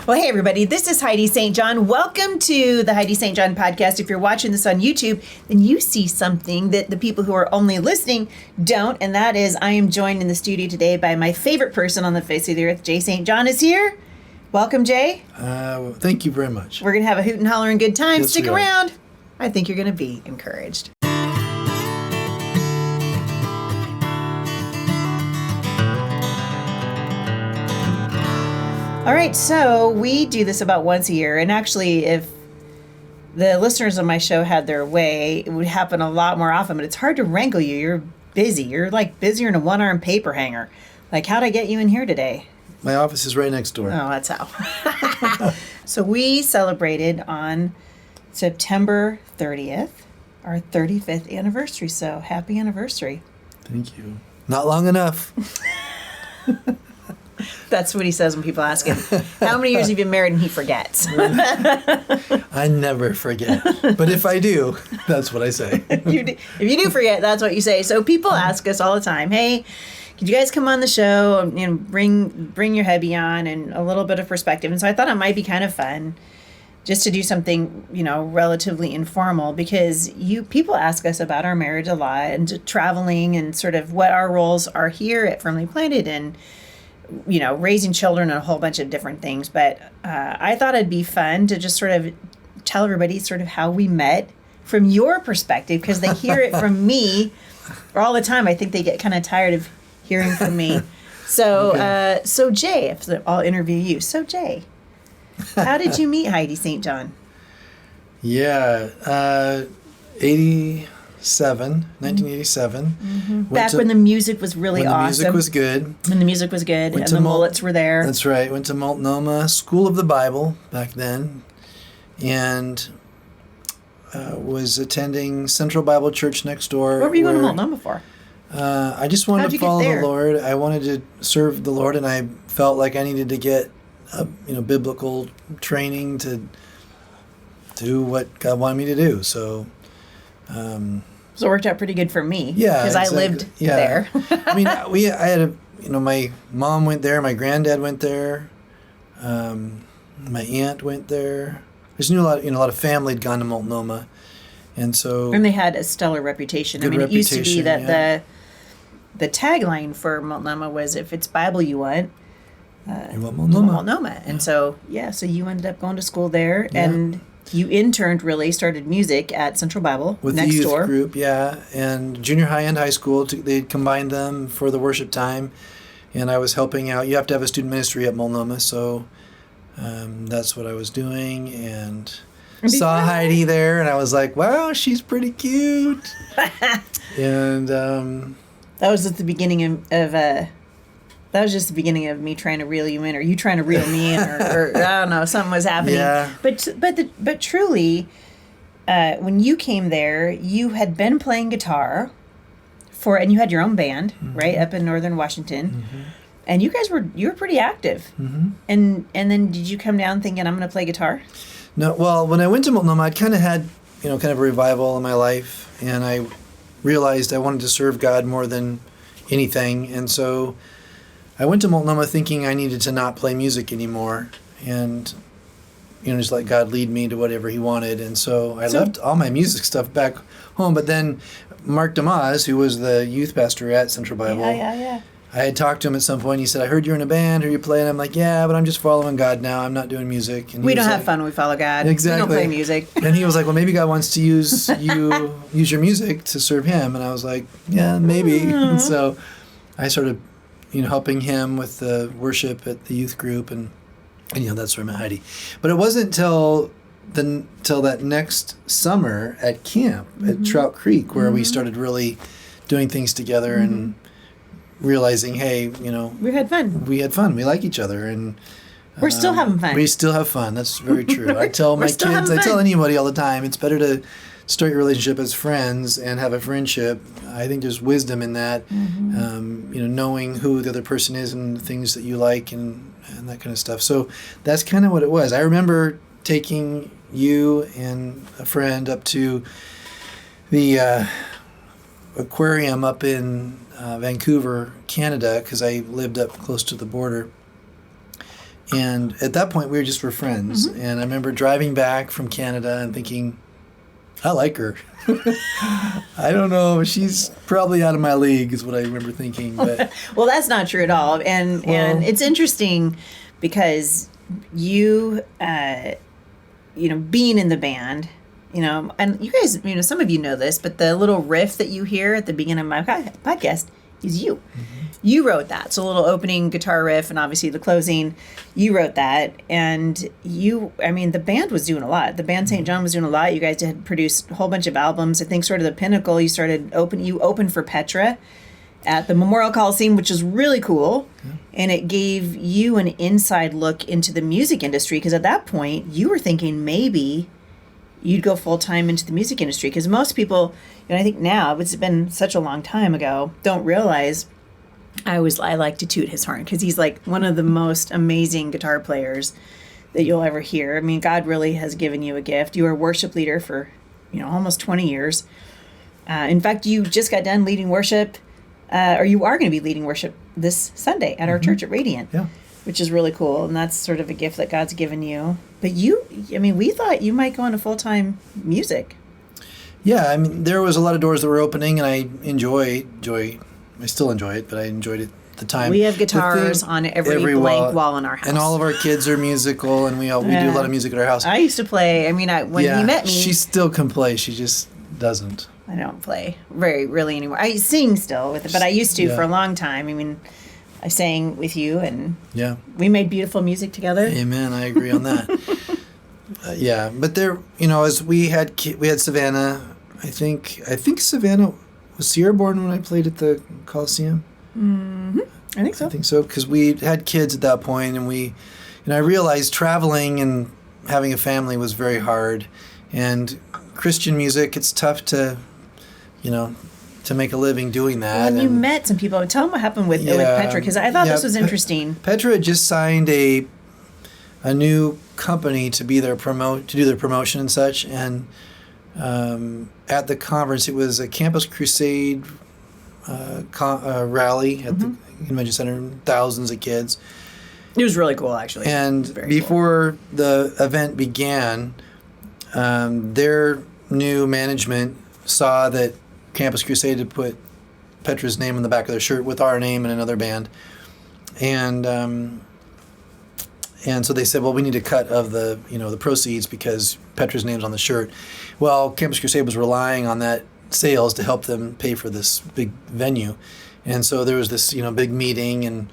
Well, hey, everybody, this is Heidi St. John. Welcome to the Heidi St. John podcast. If you're watching this on YouTube, then you see something that the people who are only listening don't, and that is I am joined in the studio today by my favorite person on the face of the earth. Jay St. John is here. Welcome, Jay. Thank you very much. We're going to have a hoot and holler and good time. Yes, Stick around. I think you're going to be encouraged. All right, so we do this about once a year, and actually, if the listeners of my show had their way, it would happen a lot more often, but it's hard to wrangle you. You're busy. You're like busier than a one-arm paper hanger. Like, how'd I get you in here today? My office is right next door. Oh, that's how. So we celebrated on September 30th, our 35th anniversary, so happy anniversary. Thank you. Not long enough. That's what he says when people ask him, how many years have you been married, and he forgets. I never forget. But if I do, that's what I say. If you do forget, that's what you say. So people ask us all the time, hey, could you guys come on the show and bring your hubby on and a little bit of perspective? And so I thought it might be kind of fun just to do something, relatively informal, because people ask us about our marriage a lot and traveling and sort of what our roles are here at Firmly Planted and raising children and a whole bunch of different things. But I thought it'd be fun to just sort of tell everybody sort of how we met from your perspective, because they hear it from me all the time. I think they get kind of tired of hearing from me. So, okay. So Jay, I'll interview you. So Jay, how did you meet Heidi St. John? Yeah, 1987. Mm-hmm. Back when the music was really awesome. When the music was good. When the music was good and the mullets were there. That's right. Went to Multnomah School of the Bible back then, and was attending Central Bible Church next door. What were you going to Multnomah for? I just wanted to follow the Lord. I wanted to serve the Lord, and I felt like I needed to get biblical training to do what God wanted me to do. So it worked out pretty good for me. Yeah, because I lived there. I mean, I had my mom went there, my granddad went there, my aunt went there. I just knew a lot of family had gone to Multnomah, and they had a stellar reputation. I mean, it used to be that the tagline for Multnomah was, "If it's Bible you want, you want Multnomah." Multnomah. And so you ended up going to school there, and you interned, started music at Central Bible with next the youth door. Group, and junior high and high school. They combined them for the worship time, and I was helping out. You have to have a student ministry at Multnomah, so that's what I was doing, and saw Heidi there, and I was like, wow, she's pretty cute. And that was at the beginning of that was just the beginning of me trying to reel you in, or you trying to reel me in, or I don't know, something was happening. Yeah. But truly, when you came there, you had been playing guitar and you had your own band, right, up in Northern Washington, and you guys were pretty active. And then did you come down thinking, I'm going to play guitar? No. Well, when I went to Multnomah, I'd kind of had kind of a revival in my life, and I realized I wanted to serve God more than anything, and so I went to Multnomah thinking I needed to not play music anymore, and just let God lead me to whatever He wanted. And so I left all my music stuff back home. But then Mark DeMaz, who was the youth pastor at Central Bible, I had talked to him at some point. He said, "I heard you're in a band. Are you playing?" I'm like, "Yeah, but I'm just following God now. I'm not doing music." And we don't have fun when we follow God. Exactly. We don't play music. And he was like, "Well, maybe God wants to use your music to serve Him." And I was like, "Yeah, maybe." And so I started helping him with the worship at the youth group, and that's where I met Heidi. But it wasn't till that next summer at camp at Trout Creek where we started really doing things together and realizing, hey, we had fun. We had fun. We like each other, and we're still having fun. We still have fun. That's very true. I tell my kids, I tell anybody all the time, it's better to start your relationship as friends and have a friendship. I think there's wisdom in that, knowing who the other person is and the things that you like and that kind of stuff. So that's kind of what it was. I remember taking you and a friend up to the aquarium up in Vancouver, Canada, because I lived up close to the border. And at that point, we were friends. And I remember driving back from Canada and thinking, I like her. I don't know. She's probably out of my league is what I remember thinking. But well, that's not true at all. And it's interesting because you, being in the band, and you guys, some of you know this, but the little riff that you hear at the beginning of my podcast is you. You wrote that. So a little opening guitar riff and obviously the closing, you wrote that. And the band was doing a lot. The band St. John was doing a lot. You guys had produced a whole bunch of albums. I think sort of the pinnacle, you opened for Petra at the Memorial Coliseum, which is really cool. Yeah. And it gave you an inside look into the music industry because at that point you were thinking maybe you'd go full-time into the music industry because most people, I think now, it's been such a long time ago, don't realize I like to toot his horn because he's like one of the most amazing guitar players that you'll ever hear. I mean, God really has given you a gift. You were a worship leader for, almost 20 years. In fact, you just got done leading worship, or you are going to be leading worship this Sunday at our church at Radiant, which is really cool. And that's sort of a gift that God's given you. But we thought you might go into full-time music. Yeah, there was a lot of doors that were opening, and I I still enjoy it, but I enjoyed it at the time. We have guitars on every blank wall in our house. And all of our kids are musical, and we do a lot of music at our house. I used to play. When he met me. She still can play. She just doesn't. I don't play really anymore. I sing still with it, but I used to for a long time. I sang with you, and we made beautiful music together. Amen. I agree on that. But there, as we had Savannah. I think Savannah. Was Sierra born when I played at the Coliseum? Mm-hmm. I think so. Because we had kids at that point, and I realized traveling and having a family was very hard. And Christian music, it's tough to make a living doing that. And you met some people. Tell them what happened with Petra, because I thought this was interesting. Petra had just signed a new company to be to do their promotion and such, and at the conference, it was a Campus Crusade rally at the Convention Center, thousands of kids. It was really cool, actually. And before the event began, their new management saw that Campus Crusade had put Petra's name on the back of their shirt with our name and another band. And so they said, well, we need a cut of the proceeds because Petra's name's on the shirt. Well, Campus Crusade was relying on that sales to help them pay for this big venue. And so there was this, big meeting and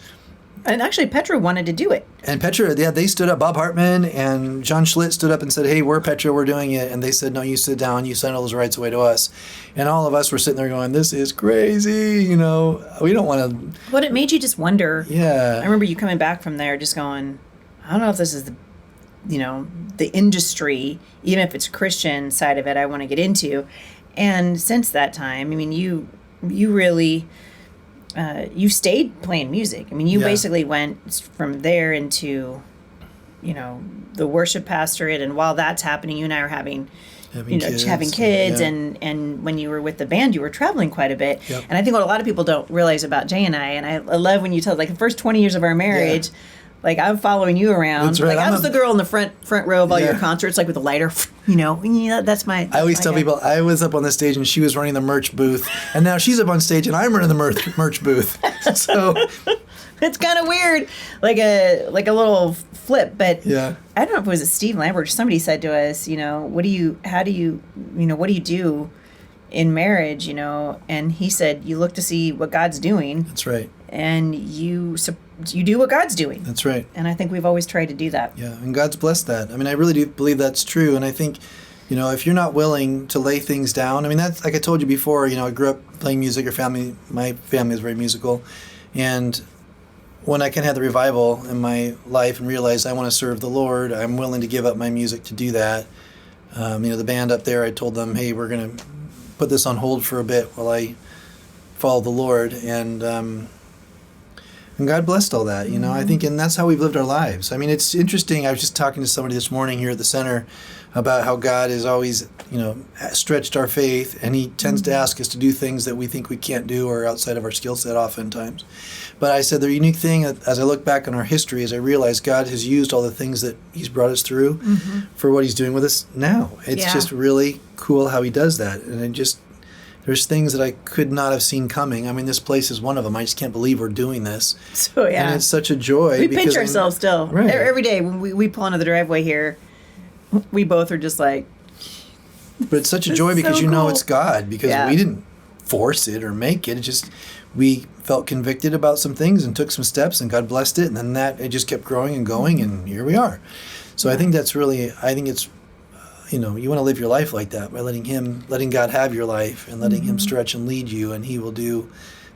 actually Petra wanted to do it. And Petra, they stood up. Bob Hartman and John Schlitt stood up and said, hey, we're Petra, we're doing it. And they said, no, you sit down, you send all those rights away to us. And all of us were sitting there going, this is crazy, we don't want to. But it made you just wonder. Yeah. I remember you coming back from there just going, I don't know if this is the industry, even if it's Christian side of it, I want to get into. And since that time, you really, you stayed playing music. You basically went from there into, the worship pastorate. And while that's happening, you and I are having kids. And when you were with the band, you were traveling quite a bit. Yep. And I think what a lot of people don't realize about Jay and I love when you tell, the first 20 years of our marriage, I'm following you around. That's right. I was the girl in the front row of all your concerts, with a lighter. That's my. I always tell people I was up on the stage and she was running the merch booth, and now she's up on stage and I'm running the merch booth. So it's kind of weird, like a little flip. But I don't know if it was Steve Lambert or somebody said to us, what do you do in marriage, and he said, you look to see what God's doing. That's right. And you do what God's doing. That's right. And I think we've always tried to do that. Yeah, and God's blessed that. I really do believe that's true. And I think, if you're not willing to lay things down, that's like I told you before, I grew up playing music. My family is very musical. And when I can have the revival in my life and realize I want to serve the Lord, I'm willing to give up my music to do that. The band up there, I told them, hey, we're going to put this on hold for a bit while I follow the Lord. And And God blessed all that, you know. I think, and that's how we've lived our lives. I mean, it's interesting. I was just talking to somebody this morning here at the center about how God has always, you know, stretched our faith, and he tends to ask us to do things that we think we can't do or outside of our skill set oftentimes. But I said the unique thing, as I look back on our history, is I realize God has used all the things that he's brought us through for what he's doing with us now. It's just really cool how he does that. And it just, there's things that I could not have seen coming. I mean, this place is one of them. I just can't believe we're doing this. So, yeah. And it's such a joy. We pinch ourselves still. Right. Every day when we pull into the driveway here, we both are just like... But it's such a joy because you know it's God, because we didn't force it or make it. It just, we felt convicted about some things and took some steps, and God blessed it. And then it just kept growing and going, and here we are. So I think that's really, I think it's, you know, you want to live your life like that by letting God have your life and letting him stretch and lead you, and he will do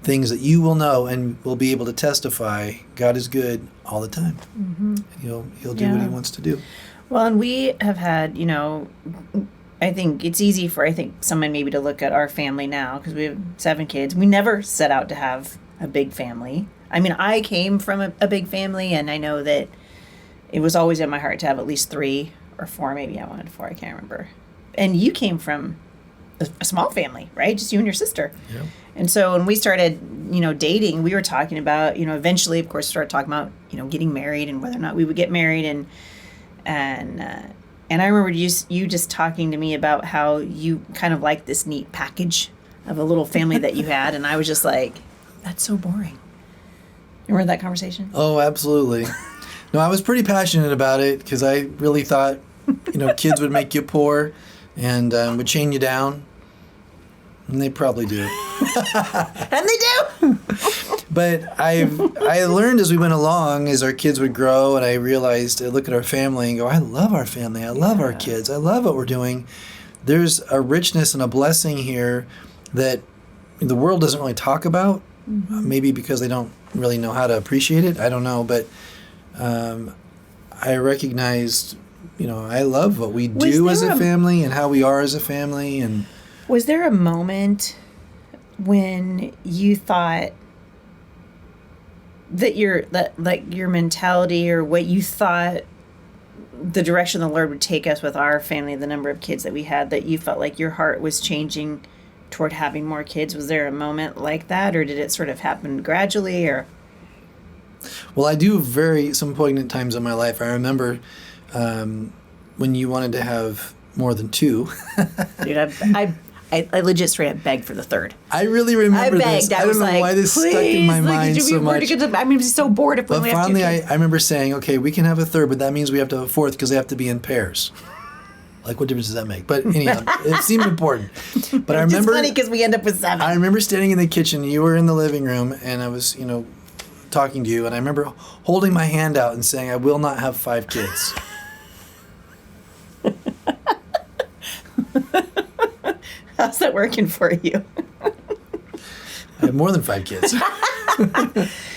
things that you will know and will be able to testify God is good all the time. And he'll do what he wants to do. Well, and we have had, you know, I think it's easy for, someone maybe to look at our family now because we have 7 kids. We never set out to have a big family. I mean, I came from a big family, and I know that it was always in my heart to have at least 3 or 4, maybe I wanted 4, I can't remember. And you came from a small family, right? Just you and your sister. Yeah. And so when we started, you know, dating, we were talking about, you know, eventually, of course, started talking about, you know, getting married and whether or not we would get married. And I remember you just talking to me about how you kind of like this neat package of a little family that you had. And I was just like, that's so boring. You remember that conversation? Oh, absolutely. No, I was pretty passionate about it because I really thought, you know, kids would make you poor and would chain you down. And they probably do. And they do. But I learned as we went along, as our kids would grow, and I realized, I look at our family and go, I love our family. I love our kids. I love what we're doing. There's a richness and a blessing here that the world doesn't really talk about, maybe because they don't really know how to appreciate it. I don't know, but I recognized, you know, I love what we do as a family and how we are as a family. And was there a moment when you thought that your mentality or what you thought the direction the Lord would take us with our family, the number of kids that we had, that you felt like your heart was changing toward having more kids? Was there a moment like that, or did it sort of happen gradually? Or well, I do some poignant times in my life. I remember when you wanted to have more than 2. Dude, I legit straight up begged for the 3rd. I really remember this. I don't know why this stuck in my mind so much. I mean, I'm so bored if we But only have 2 finally, kids. I remember saying, okay, we can have a 3rd, but that means we have to have a 4th because they have to be in pairs. Like, what difference does that make? But anyhow, it seemed important. But I remember... It's funny because we end up with 7. I remember standing in the kitchen. You were in the living room, and I was, you know, talking to you, and I remember holding my hand out and saying, I will not have 5 kids. How's that working for you? I have more than 5 kids.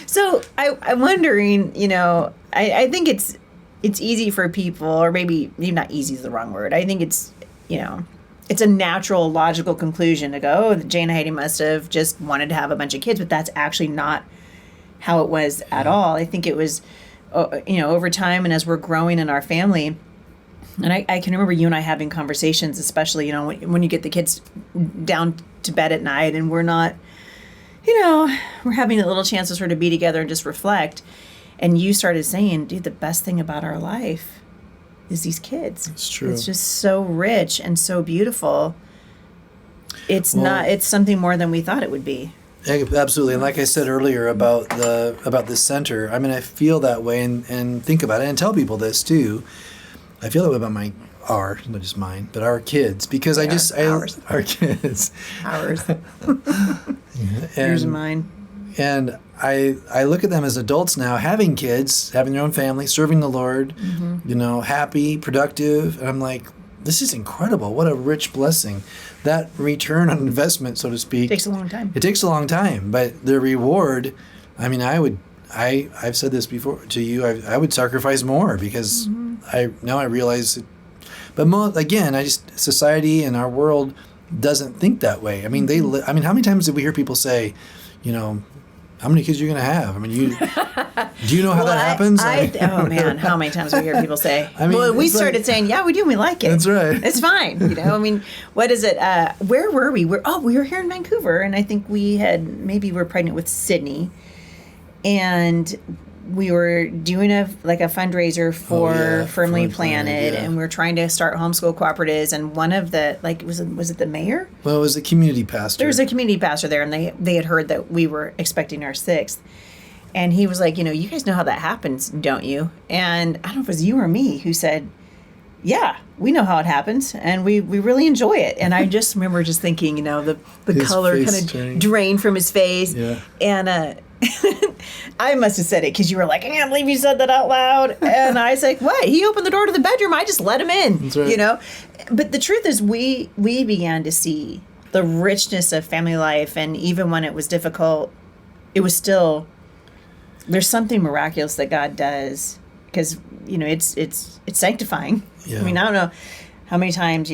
So I'm wondering, you know, I think it's easy for people, or maybe not easy is the wrong word. I think it's, you know, it's a natural, logical conclusion to go, oh, Jane and Heidi must have just wanted to have a bunch of kids, but that's actually not how it was at all. I think it was, you know, over time and as we're growing in our family. And I can remember you and I having conversations, especially, you know, when you get the kids down to bed at night and we're not, you know, we're having a little chance to sort of be together and just reflect. And you started saying, dude, the best thing about our life is these kids. It's true. It's just so rich and so beautiful. It's something more than we thought it would be. Absolutely. And like I said earlier about this center, I mean, I feel that way and think about it and tell people this too. I feel that way about not just mine, but our kids, because our kids. Ours. And, Yours and mine. And I look at them as adults now, having kids, having their own family, serving the Lord, you know, happy, productive. And I'm like, this is incredible. What a rich blessing. That return on investment, so to speak. Takes a long time. It takes a long time, but the reward, I mean, I've said this before to you, I would sacrifice more because I realize it. But again, society and our world doesn't think that way. I mean, how many times did we hear people say, you know, how many kids are you going to have? I mean, do you know how that happens? Oh man, how many times we hear people say, I mean, well, we started saying, yeah, we do, we like it. That's right. It's fine. You know, I mean, what is it? Where were we? We were here in Vancouver, and I think maybe we're pregnant with Sydney, and we were doing a fundraiser for Firmly Planted, and we are trying to start homeschool cooperatives. And one of the was it the mayor? Well, it was the community pastor. There was a community pastor there, and they had heard that we were expecting our sixth, and he was like, you guys know how that happens, don't you? And I don't know if it was you or me who said, yeah, we know how it happens, and we really enjoy it. And I just remember just thinking, the color kind of drained from his face, and I must have said it because you were like, I can't believe you said that out loud. And I was like, what? He opened the door to the bedroom. I just let him in, That's right. But the truth is we began to see the richness of family life. And even when it was difficult, it was still, there's something miraculous that God does because, it's sanctifying. Yeah. I mean, I don't know how many times,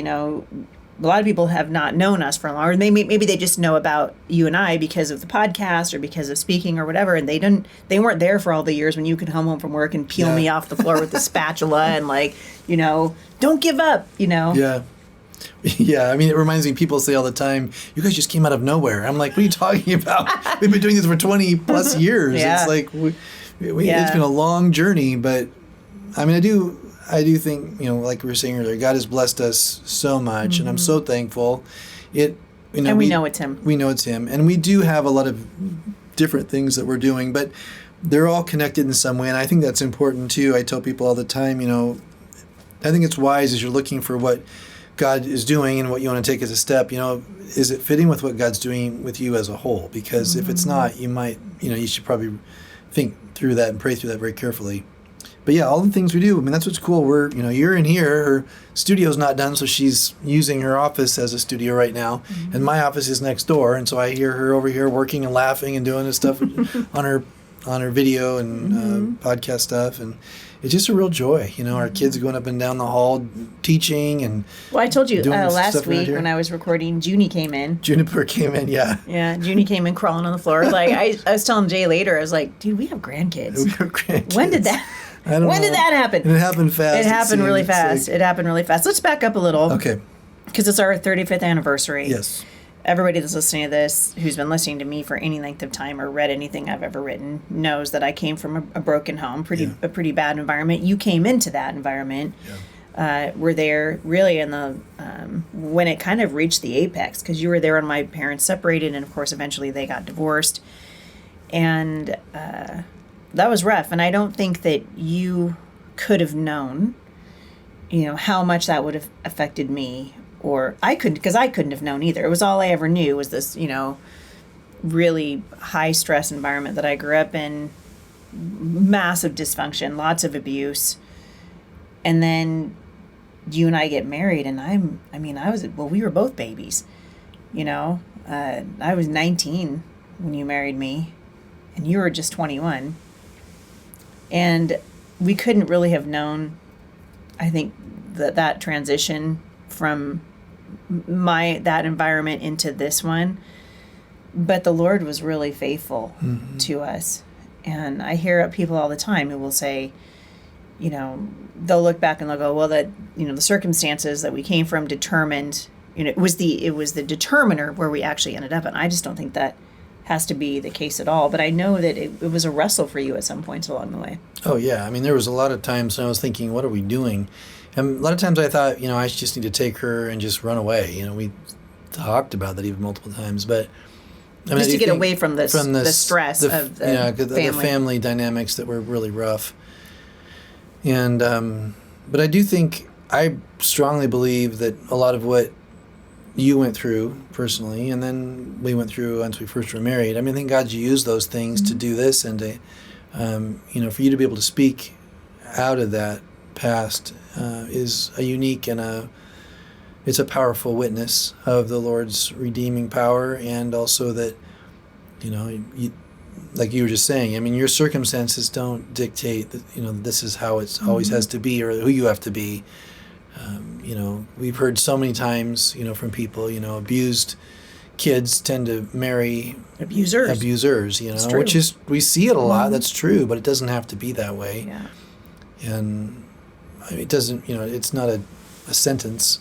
a lot of people have not known us for a long, or maybe they just know about you and I because of the podcast or because of speaking or whatever, and they weren't there for all the years when you could come home from work and peel me off the floor with the spatula and don't give up, Yeah. Yeah, I mean, it reminds me, people say all the time, you guys just came out of nowhere. I'm like, what are you talking about? We've been doing this for 20 plus years. Yeah. It's like, it's been a long journey, but I mean, I do think, like we were saying earlier, God has blessed us so much, and I'm so thankful. And we know it's Him. We know it's Him. And we do have a lot of different things that we're doing, but they're all connected in some way, and I think that's important too. I tell people all the time, I think it's wise as you're looking for what God is doing and what you want to take as a step, is it fitting with what God's doing with you as a whole? Because if it's not, you might, you should probably think through that and pray through that very carefully. But yeah, all the things we do, I mean, that's what's cool. We're, you're in here, her studio's not done, so she's using her office as a studio right now, and my office is next door, and so I hear her over here working and laughing and doing this stuff on her video and podcast stuff, and it's just a real joy. Our kids are going up and down the hall teaching and well, I told you last week when I was recording, Junie came in. Juniper came in, yeah. Yeah, Junie came in crawling on the floor. Like I was telling Jay later, I was like, dude, we have grandkids. We have grandkids. When did that? When did that happen? And it happened fast. It happened really fast. It happened really fast. Let's back up a little. Okay. Because it's our 35th anniversary. Yes. Everybody that's listening to this, who's been listening to me for any length of time or read anything I've ever written, knows that I came from a broken home, a pretty bad environment. You came into that environment. Yeah. Were there really in the when it kind of reached the apex, because you were there when my parents separated, and of course eventually they got divorced, and that was rough. And I don't think that you could have known, how much that would have affected me. Or I couldn't have known either. It was all I ever knew was this, really high stress environment that I grew up in, massive dysfunction, lots of abuse. And then you and I get married, and we were both babies, I was 19 when you married me, and you were just 21. And we couldn't really have known, I think, that transition from that environment into this one, but the Lord was really faithful to us. And I hear people all the time who will say, they'll look back and they'll go, well, that the circumstances that we came from determined, it was the determiner where we actually ended up. And I just don't think that has to be the case at all. But I know that it was a wrestle for you at some points along the way. Oh yeah, I mean, there was a lot of times when I was thinking, what are we doing? And a lot of times I thought, I just need to take her and just run away. We talked about that even multiple times, but just to get away from the stress of the family dynamics that were really rough. And but I strongly believe that a lot of what you went through personally, and then we went through once we first were married. I think God's used those things to do this, and to for you to be able to speak out of that past is a unique and it's a powerful witness of the Lord's redeeming power, and also that like you were just saying, your circumstances don't dictate that this is how it's always has to be, or who you have to be. We've heard so many times from people abused kids tend to marry abusers, true. which is, we see it a lot. That's true, but it doesn't have to be that way. Yeah. And it doesn't, it's not a sentence.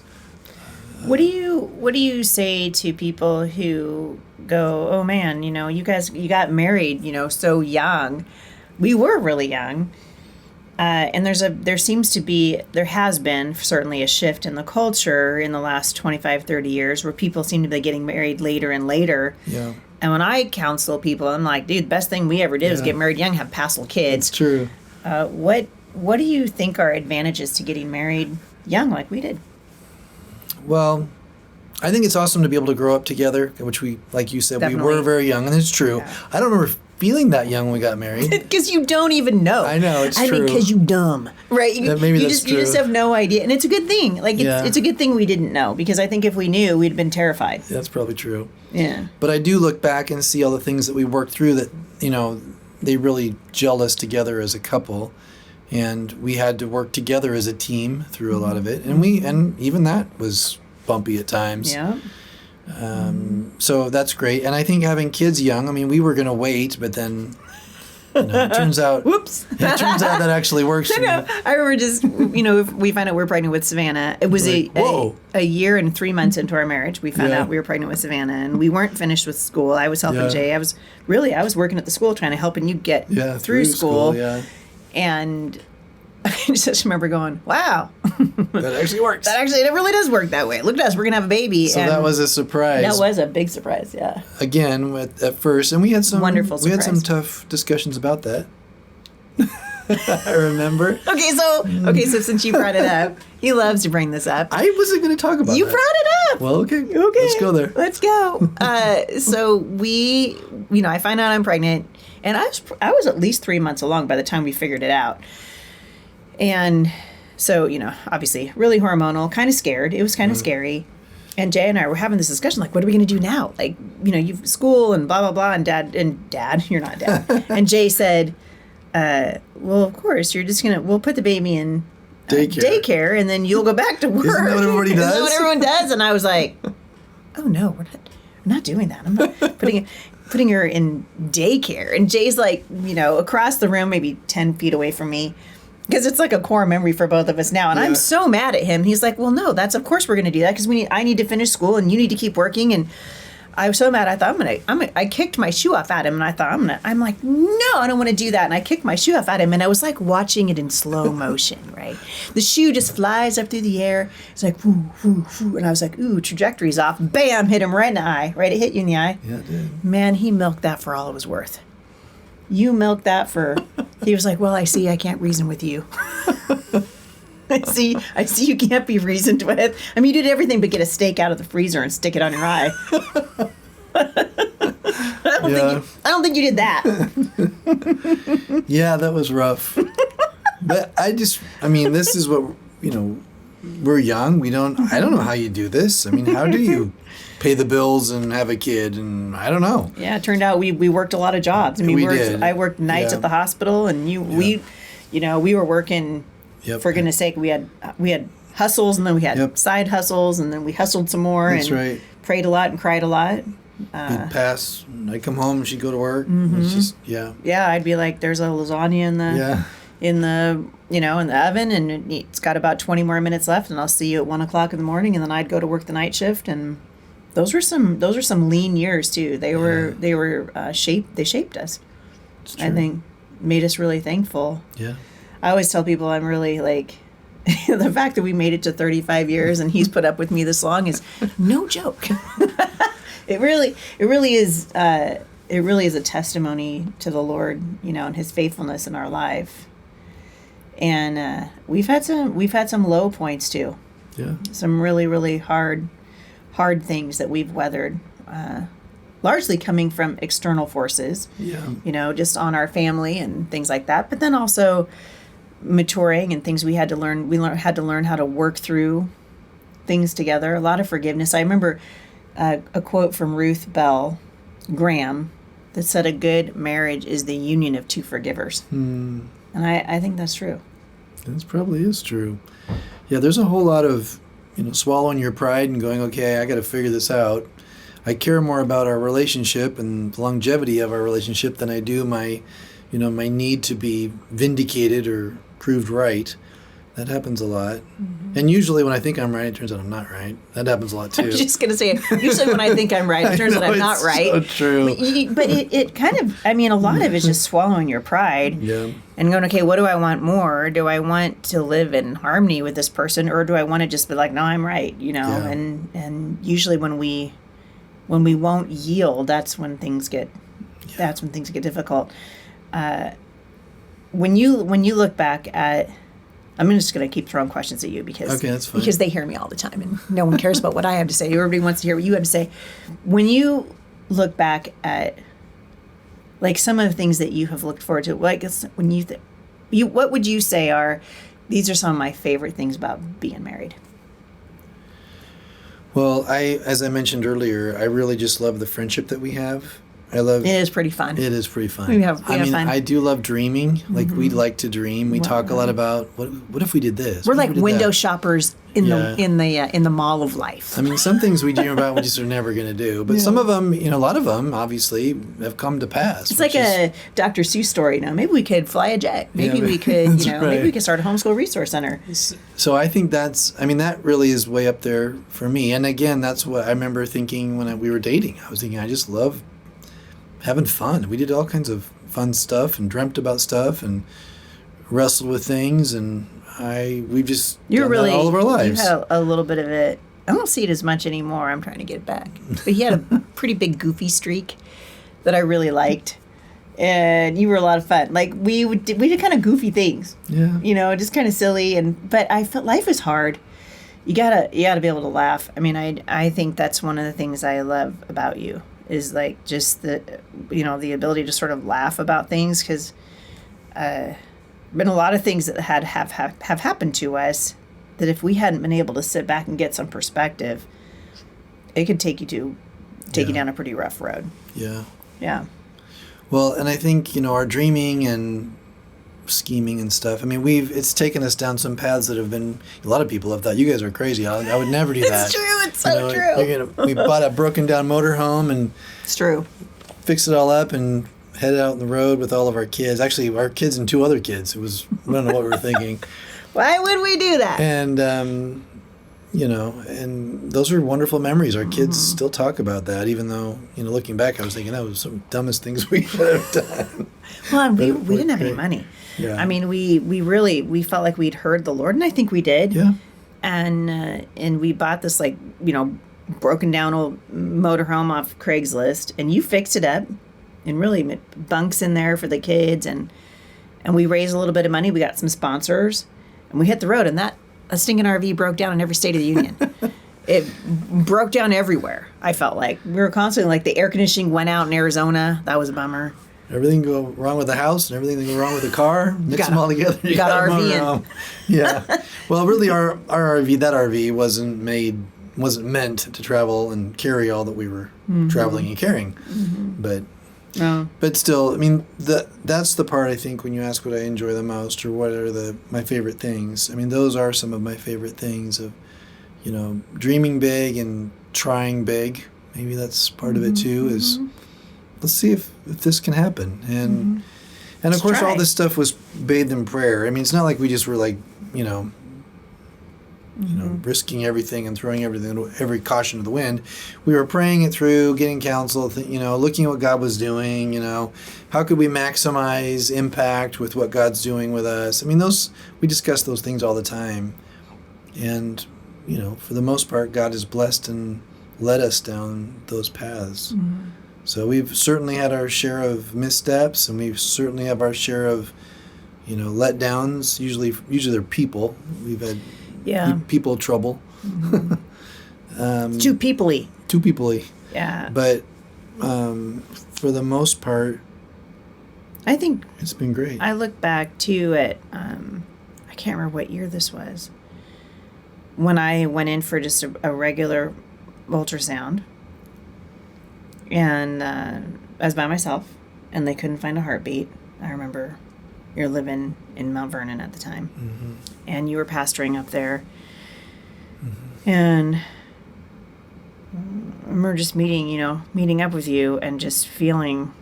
What do you say to people who go, oh man, you got married, so young. We were really young. And there has been certainly a shift in the culture in the last 25, 30 years where people seem to be getting married later and later. Yeah. And when I counsel people, I'm like, dude, the best thing we ever did was get married young, have passel kids. It's true. What do you think are advantages to getting married young like we did? Well, I think it's awesome to be able to grow up together, which we, like you said, Definitely. we were very young, and it's true. Yeah. I don't remember feeling that young when we got married. Because you don't even know. I know, it's true. Because you dumb, right? Maybe that's true. You just have no idea, and it's a good thing. Like it's a good thing we didn't know, because I think if we knew, we'd have been terrified. That's probably true. Yeah. But I do look back and see all the things that we worked through that they really gelled us together as a couple, and we had to work together as a team through a lot of it, and even that was bumpy at times. Yeah. So that's great. And I think having kids young, we were going to wait, but then it turns out Whoops. it turns out that actually works. No. I remember just, we found out we were pregnant with Savannah. It was a year and 3 months into our marriage. We found out we were pregnant with Savannah, and we weren't finished with school. I was helping Jay. I was working at the school trying to helping you get through school. Yeah. And I just remember going, wow. That actually works. It really does work that way. Look at us, we're going to have a baby. So that was a surprise. That was a big surprise, yeah. Again, at first, and we had some wonderful surprise. We had some tough discussions about that. I remember. Okay, so since you brought it up, he loves to bring this up. I wasn't going to talk about You that. brought it up. Well, okay. Let's go there. Let's go. So I find out I'm pregnant, and I was at least 3 months along by the time we figured it out. And so, obviously really hormonal, kind of scared. It was kind of scary. And Jay and I were having this discussion, like, what are we going to do now? Like, you've school and blah, blah, blah. And dad, you're not dad. And Jay said, well, of course, we'll put the baby in daycare, and then you'll go back to work. Isn't that what everybody does? Isn't that what everyone does? And I was like, oh no, we're not doing that. I'm not putting her in daycare. And Jay's like, across the room, maybe 10 feet away from me. Because it's like a core memory for both of us now. And I'm so mad at him. He's like, well, no, of course we're going to do that. Because I need to finish school and you need to keep working. And I was so mad. I thought I kicked my shoe off at him. And I thought, I'm like, no, I don't want to do that. And I kicked my shoe off at him. And I was like watching it in slow motion, right? The shoe just flies up through the air. It's like, whoo, whoo, whoo. And I was like, ooh, trajectory's off. Bam, hit him right in the eye. Right, it hit you in the eye. Yeah, it did. Man, he milked that for all it was worth. You milked that for... He was like, well, I see I can't reason with you. I see you can't be reasoned with. You did everything but get a steak out of the freezer and stick it on your eye. I don't think you did that. Yeah, that was rough. But this is what, we're young. I don't know how you do this. How do you pay the bills and have a kid? And I don't know. Yeah, it turned out we worked a lot of jobs. We did. I worked nights at the hospital, and we were working. For goodness sake, we had hustles, and then we had side hustles, and then we hustled some more. That's right. Prayed a lot and cried a lot. We'd pass. I'd come home, and she'd go to work. Mm-hmm. It's just Yeah, I'd be like, "There's a lasagna in the in the oven, and it's got about 20 more minutes left, and I'll see you at 1:00 in the morning." And then I'd go to work the night shift, and those were some lean years too. They shaped us. I think made us really thankful. Yeah. I always tell people I'm really like the fact that we made it to 35 years and he's put up with me this long is no joke. It really is. It really is a testimony to the Lord, and His faithfulness in our life. And we've had some low points too. Yeah. Some really, really hard things that we've weathered, largely coming from external forces. Yeah. Just on our family and things like that. But then also maturing and things we had to learn. We had to learn how to work through things together. A lot of forgiveness. I remember a quote from Ruth Bell Graham that said, "A good marriage is the union of two forgivers." And I think that's true. That probably is true. Yeah, there's a whole lot of swallowing your pride and going, okay, I got to figure this out. I care more about our relationship and the longevity of our relationship than I do my need to be vindicated or proved right. That happens a lot. And usually when I think I'm right, it turns out I'm not right. That happens a lot too. I was just going to say, usually when I think I'm right, it turns out I'm not right. So true. But it kind of, I mean, a lot of it's just swallowing your pride and going, okay, what do I want more? Do I want to live in harmony with this person, or do I want to just be like, no, I'm right, And usually when we won't yield, that's when things get difficult. When you look back at, I'm just going to keep throwing questions at you because they hear me all the time and no one cares about what I have to say. Everybody wants to hear what you have to say. When you look back at like some of the things that you have looked forward to, like when what would you say these are some of my favorite things about being married? Well, as I mentioned earlier, I really just love the friendship that we have. It is pretty fun. It is pretty fun. We have fun. I do love dreaming. Like we like to dream. We talk a lot about what if we did this? We're like window shoppers in the mall of life. I mean, some things we dream about we just are never going to do, but some of them, a lot of them, obviously, have come to pass. It's like a Dr. Seuss story. Maybe we could fly a jet. Maybe we could, maybe we could start a homeschool resource center. So I think that really is way up there for me. And again, that's what I remember thinking when we were dating. I was thinking, I just love having fun. We did all kinds of fun stuff and dreamt about stuff and wrestled with things, and we've just done that all of our lives. You had a little bit of it. I don't see it as much anymore. I'm trying to get it back. But he had a pretty big goofy streak that I really liked, and you were a lot of fun. Like we did kind of goofy things. Yeah. Just kind of silly, but I felt life is hard. You gotta be able to laugh. I mean, I think that's one of the things I love about you. Is like just the ability to sort of laugh about things, because been a lot of things that have happened to us that if we hadn't been able to sit back and get some perspective, it could take you down a pretty rough road. Yeah. Well, and I think our dreaming and scheming and stuff. I mean, it's taken us down some paths that have been. A lot of people have thought you guys are crazy. I would never do that. It's true. It's so true. We bought a broken down motorhome and it's true. Fixed it all up and headed out on the road with all of our kids. Actually, our kids and 2 other kids. I don't know what we were thinking. Why would we do that? And and those are wonderful memories. Our kids still talk about that, even though looking back, I was thinking that was some dumbest things we could have done. Well, we didn't have any money. Yeah. I mean, we felt like we'd heard the Lord, and I think we did. Yeah. And we bought this broken down old motorhome off Craigslist, and you fixed it up, and really bunks in there for the kids, and we raised a little bit of money. We got some sponsors, and we hit the road, and that stinking RV broke down in every state of the union. It broke down everywhere. I felt like we were constantly the air conditioning went out in Arizona. That was a bummer. Everything go wrong with the house and everything go wrong with the car. Mix them all together. You got RV in. Yeah. Well, really, our RV wasn't meant to travel and carry all that we were traveling and carrying. But still, I mean, that's the part I think when you ask what I enjoy the most or what are my favorite things. I mean, those are some of my favorite things of, dreaming big and trying big. Maybe that's part of it too. Is let's see if this can happen. And of course, all this stuff was bathed in prayer. I mean, it's not like we just were risking everything and throwing every caution to the wind. We were praying it through, getting counsel, looking at what God was doing, how could we maximize impact with what God's doing with us. I mean, we discuss those things all the time. And, for the most part, God has blessed and led us down those paths. So we've certainly had our share of missteps, and we certainly have our share of, letdowns. Usually they're people. We've had people trouble. Too people-y. Too people-y. Yeah. But for the most part, I think it's been great. I look back too at I can't remember what year this was, when I went in for just a regular ultrasound. And I was by myself, and they couldn't find a heartbeat. I remember you're living in Mount Vernon at the time, and you were pastoring up there. And remember just meeting up with you and just feeling,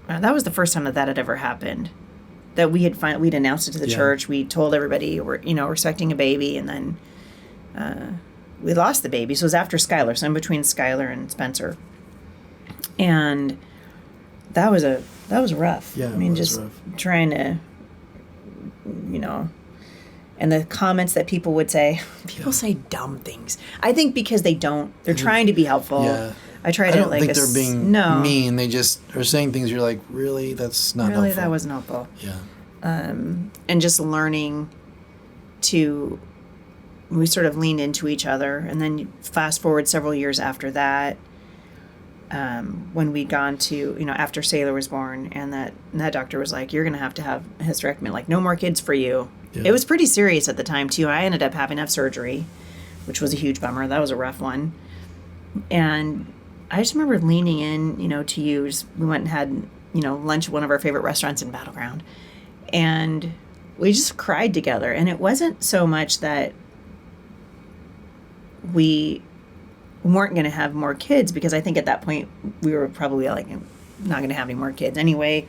that was the first time that had ever happened. That we'd announced it to the church. We told everybody we're expecting a baby, and then we lost the baby. So it was after Skylar. So in between Skylar and Spencer, and that was rough. Yeah, I mean, just rough. trying to, and the comments that people would say. People say dumb things. I think because they're trying to be helpful. Yeah. I try to I don't think they're being no. mean. They just are saying things you're like, really? That's not helpful. Really, that wasn't helpful. Yeah. And just learning we sort of leaned into each other. And then fast forward several years after that, when we'd gone to, after Sailor was born, and that doctor was like, you're going to have a hysterectomy, like no more kids for you. Yeah. It was pretty serious at the time too. I ended up having to have surgery, which was a huge bummer. That was a rough one. And I just remember leaning in, to you. We went and had, lunch at one of our favorite restaurants in Battleground. And we just cried together. And it wasn't so much that we weren't going to have more kids, because I think at that point we were probably like not going to have any more kids anyway.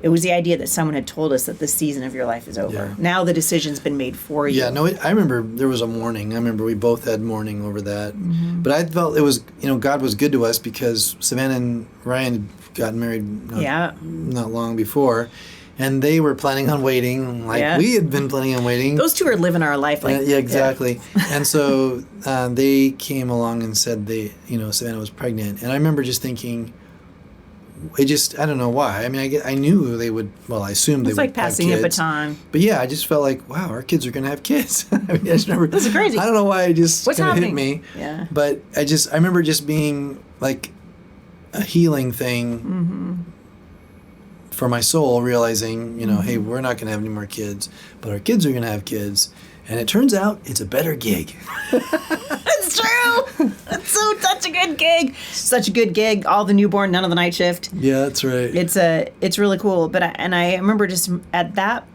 It was the idea that someone had told us that the season of your life is over. Yeah. Now the decision's been made for you. Yeah, no, I remember there was a mourning. I remember we both had mourning over that. Mm-hmm. But I felt it was, God was good to us, because Savannah and Ryan had gotten married not long before. And they were planning on waiting, we had been planning on waiting. Those two are living our life. Yeah, exactly. Yeah. And so they came along and said Savannah was pregnant. And I remember just thinking, I don't know why. I mean, I knew they would, I assumed they would have kids. It's like passing a baton. But yeah, I just felt like, wow, our kids are going to have kids. I mean, I just remember. This is crazy. I don't know why it just kind of hit me. Yeah. But I remember just being like a healing thing for my soul, realizing, hey, we're not going to have any more kids, but our kids are going to have kids. And it turns out it's a better gig. It's true. It's such a good gig. Such a good gig. All the newborn, none of the night shift. Yeah, that's right. It's really cool. But I remember just at that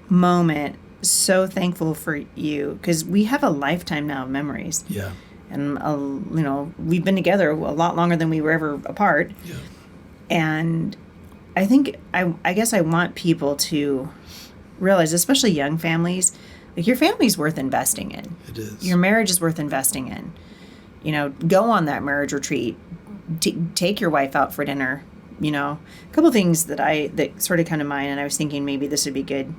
moment, so thankful for you, because we have a lifetime now of memories. Yeah. And we've been together a lot longer than we were ever apart. Yeah. And I think I guess I want people to realize, especially young families, like your family's worth investing in. It is. Your marriage is worth investing in. Go on that marriage retreat. Take your wife out for dinner. A couple things that sort of come to mind, and I was thinking maybe this would be good.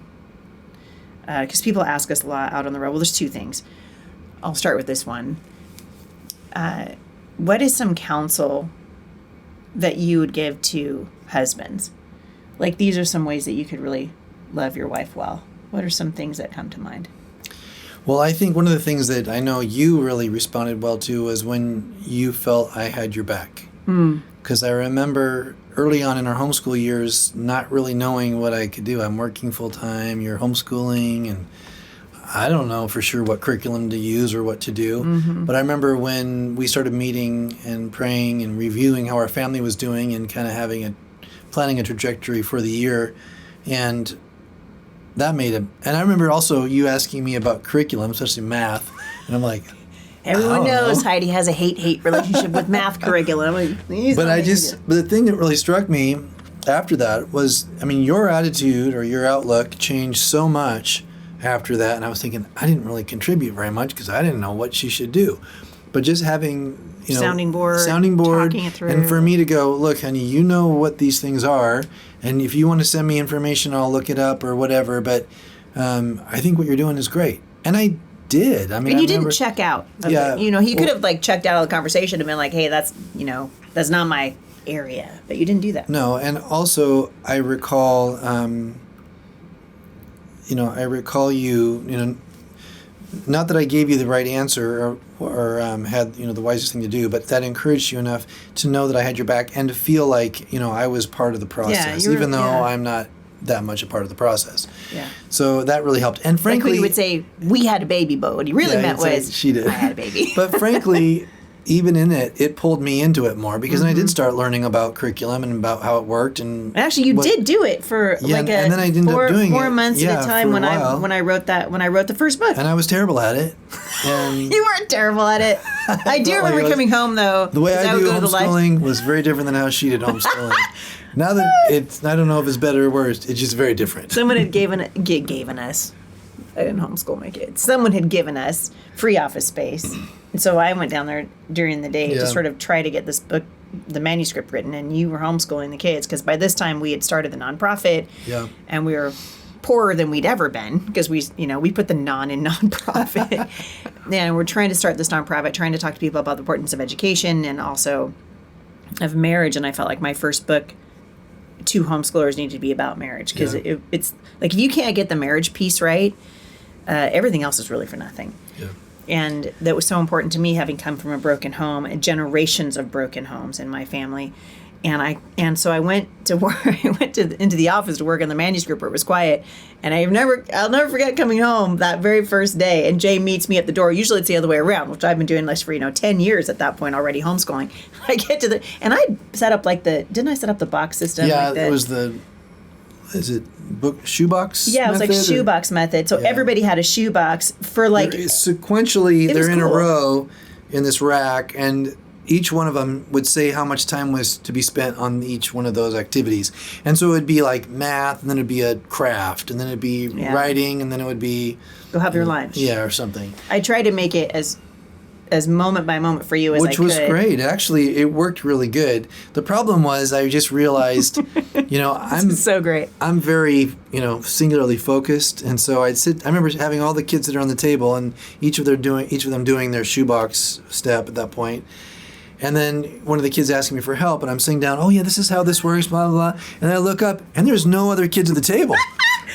Because people ask us a lot out on the road. Well, there's two things. I'll start with this one. What is some counsel that you would give to husbands? Like, these are some ways that you could really love your wife well. What are some things that come to mind? Well, I think one of the things that I know you really responded well to was when you felt I had your back. Because I remember early on in our homeschool years not really knowing what I could do. I'm working full-time, you're homeschooling, and I don't know for sure what curriculum to use or what to do. Mm-hmm. But I remember when we started meeting and praying and reviewing how our family was doing and kind of planning a trajectory for the year, and that made it. And I remember also you asking me about curriculum, especially math, and I'm like, everyone knows Heidi has a hate relationship with math curriculum. But the thing that really struck me after that was, your attitude or your outlook changed so much after that, and I was thinking I didn't really contribute very much because I didn't know what she should do. But just having sounding board, talking it through, and for me to go, look, honey, you know what these things are, and if you want to send me information, I'll look it up or whatever. But I think what you're doing is great, and I did. And you didn't check out. Yeah, he could have checked out of the conversation and been like, hey, that's not my area, but you didn't do that. No, and also I recall. I recall you, not that I gave you the right answer or had, the wisest thing to do, but that encouraged you enough to know that I had your back and to feel like, I was part of the process, even though I'm not that much a part of the process. Yeah. So that really helped. And frankly, he would say, we had a baby, but what he really meant was, she did. I had a baby. But frankly, even in it, it pulled me into it more because then I did start learning about curriculum and about how it worked. And actually, you did do it for and then I ended up doing 4 it, months at a time when I wrote the first book. And I was terrible at it. And you weren't terrible at it. I do remember coming home though. The way I do homeschooling was very different than how she did homeschooling. Now that I don't know if it's better or worse. It's just very different. Someone had given us. I didn't homeschool my kids. Someone had given us free office space. And so I went down there during the day to sort of try to get this book, the manuscript written, and you were homeschooling the kids because by this time we had started the nonprofit and we were poorer than we'd ever been because we put the non in nonprofit. And we're trying to start this nonprofit, trying to talk to people about the importance of education and also of marriage. And I felt like my first book to homeschoolers needed to be about marriage because it's like if you can't get the marriage piece right, everything else is really for nothing. Yeah. And that was so important to me, having come from a broken home and generations of broken homes in my family. And so I went to work. I went into the office to work on the manuscript where it was quiet. And I'll never forget coming home that very first day. And Jay meets me at the door. Usually it's the other way around, which I've been doing this for 10 years at that point already homeschooling. I get to and I set up didn't I set up the box system? Yeah, it was is it shoebox? Yeah, it was like shoebox method. So everybody had a shoebox for sequentially. They're in a row in this rack, and each one of them would say how much time was to be spent on each one of those activities. And so it would be like math, and then it'd be a craft, and then it'd be writing, and then it would be go have your lunch. Yeah, or something. I tried to make it as moment by moment for you as I could. Which was great. Actually, it worked really good. The problem was I just realized, I'm so great. I'm very, singularly focused, and so I remember having all the kids that are on the table, and each of them doing their shoebox step at that point. And then one of the kids asking me for help, and I'm sitting down, oh yeah, this is how this works, blah, blah, blah. And I look up, and there's no other kids at the table.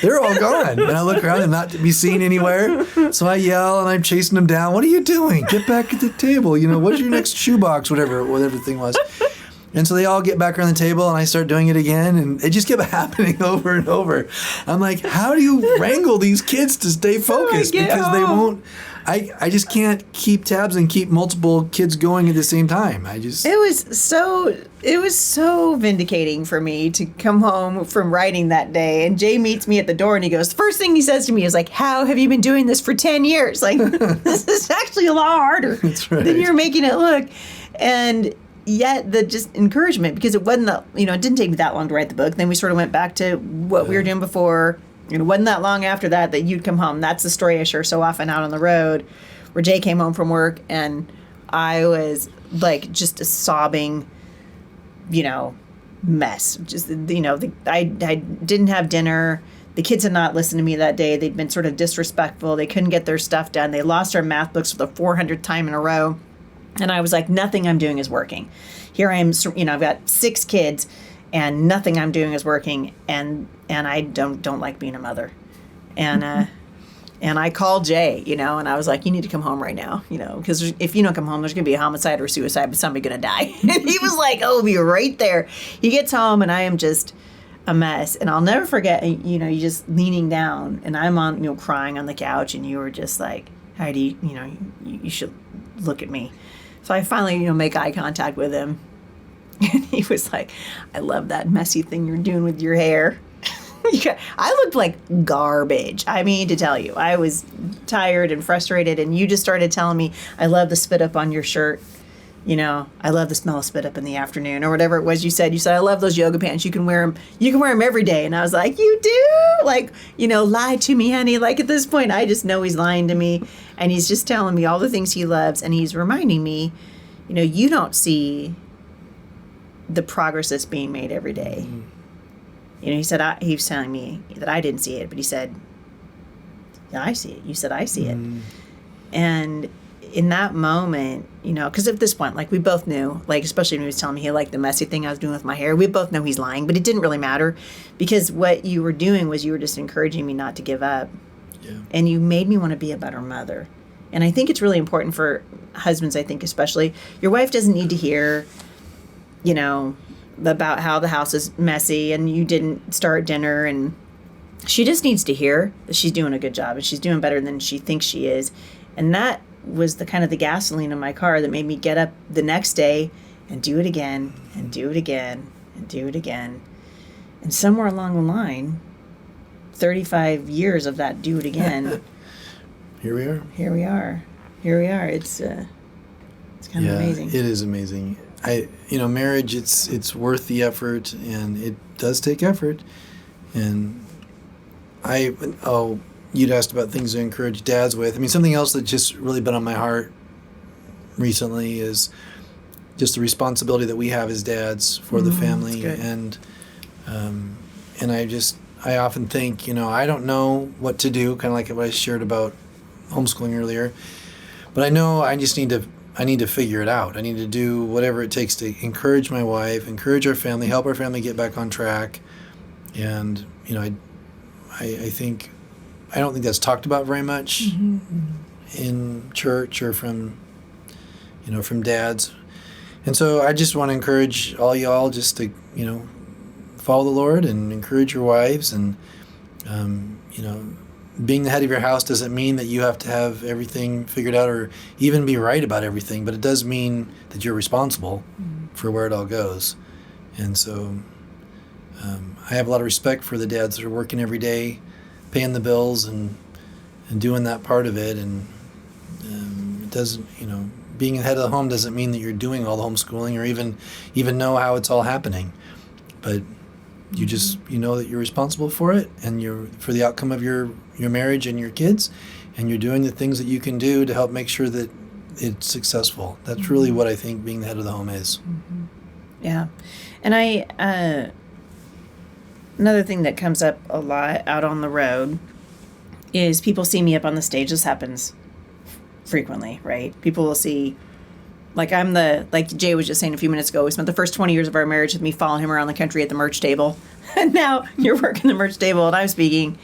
They're all gone. And I look around and not to be seen anywhere. So I yell, and I'm chasing them down. What are you doing? Get back at the table. What's your next shoebox, whatever the thing was. And so they all get back around the table, and I start doing it again, and it just kept happening over and over. I'm like, how do you wrangle these kids to stay focused? Because they won't. I just can't keep tabs and keep multiple kids going at the same time. It was so vindicating for me to come home from writing that day, and Jay meets me at the door, and he goes, the first thing he says to me is like, how have you been doing this for 10 years? Like, this is actually a lot harder than you're making it look. And yet the just encouragement, because it wasn't it didn't take me that long to write the book. Then we sort of went back to what we were doing before. It wasn't that long after that you'd come home. That's the story I share so often out on the road, where Jay came home from work and I was like just a sobbing, mess. Just, I didn't have dinner. The kids had not listened to me that day. They'd been sort of disrespectful. They couldn't get their stuff done. They lost our math books for the 400th time in a row. And I was like, nothing I'm doing is working. Here I am, I've got 6 kids and nothing I'm doing is working, and I don't like being a mother. And I called Jay, and I was like, you need to come home right now, because if you don't come home, there's going to be a homicide or suicide, but somebody's going to die. And he was like, oh, be right there. He gets home, and I am just a mess. And I'll never forget, you just leaning down, and I'm on, crying on the couch, and you were just like, Heidi, you should look at me. So I finally, make eye contact with him. And he was like, I love that messy thing you're doing with your hair. I looked like garbage. I mean, to tell you, I was tired and frustrated. And you just started telling me, I love the spit up on your shirt. I love the smell of spit up in the afternoon or whatever it was you said. You said, I love those yoga pants. You can wear them. You can wear them every day. And I was like, you do? Like, lie to me, honey. Like at this point, I just know he's lying to me. And he's just telling me all the things he loves. And he's reminding me, you don't see the progress that's being made every day. Mm-hmm. He said, he was telling me that I didn't see it, but he said, yeah, I see it. You said, I see it. And in that moment, because at this point, like we both knew, like, especially when he was telling me he liked the messy thing I was doing with my hair, we both know he's lying, but it didn't really matter because what you were doing was you were just encouraging me not to give up. Yeah. And you made me want to be a better mother. And I think it's really important for husbands, I think, especially, your wife doesn't need to hear, about how the house is messy and you didn't start dinner, and she just needs to hear that she's doing a good job and she's doing better than she thinks she is. And that was the kind of the gasoline in my car that made me get up the next day and do it again and do it again and do it again. And somewhere along the line, 35 years of that do it again. Here we are. Here we are. Here we are. It's kind of amazing. It is amazing. Marriage, it's worth the effort, and it does take effort. And you'd asked about things to encourage dads with. I mean, something else that's just really been on my heart recently is just the responsibility that we have as dads for the family. And I often think, I don't know what to do, kind of like what I shared about homeschooling earlier, but I know I need to figure it out. I need to do whatever it takes to encourage my wife, encourage our family, help our family get back on track. And, I don't think that's talked about very much in church or from dads. And so I just want to encourage all y'all just to, follow the Lord and encourage your wives. And, being the head of your house doesn't mean that you have to have everything figured out or even be right about everything, but it does mean that you're responsible for where it all goes. And so I have a lot of respect for the dads that are working every day, paying the bills and doing that part of it. And it doesn't, being the head of the home doesn't mean that you're doing all the homeschooling or even know how it's all happening. But you just, know that you're responsible for it, and you're for the outcome of your marriage and your kids, and you're doing the things that you can do to help make sure that it's successful. That's really what I think being the head of the home is. Yeah. And another thing that comes up a lot out on the road is people see me up on the stage. This happens frequently, right? People will see, like Jay was just saying a few minutes ago, we spent the first 20 years of our marriage with me following him around the country at the merch table. And now you're working the merch table and I'm speaking.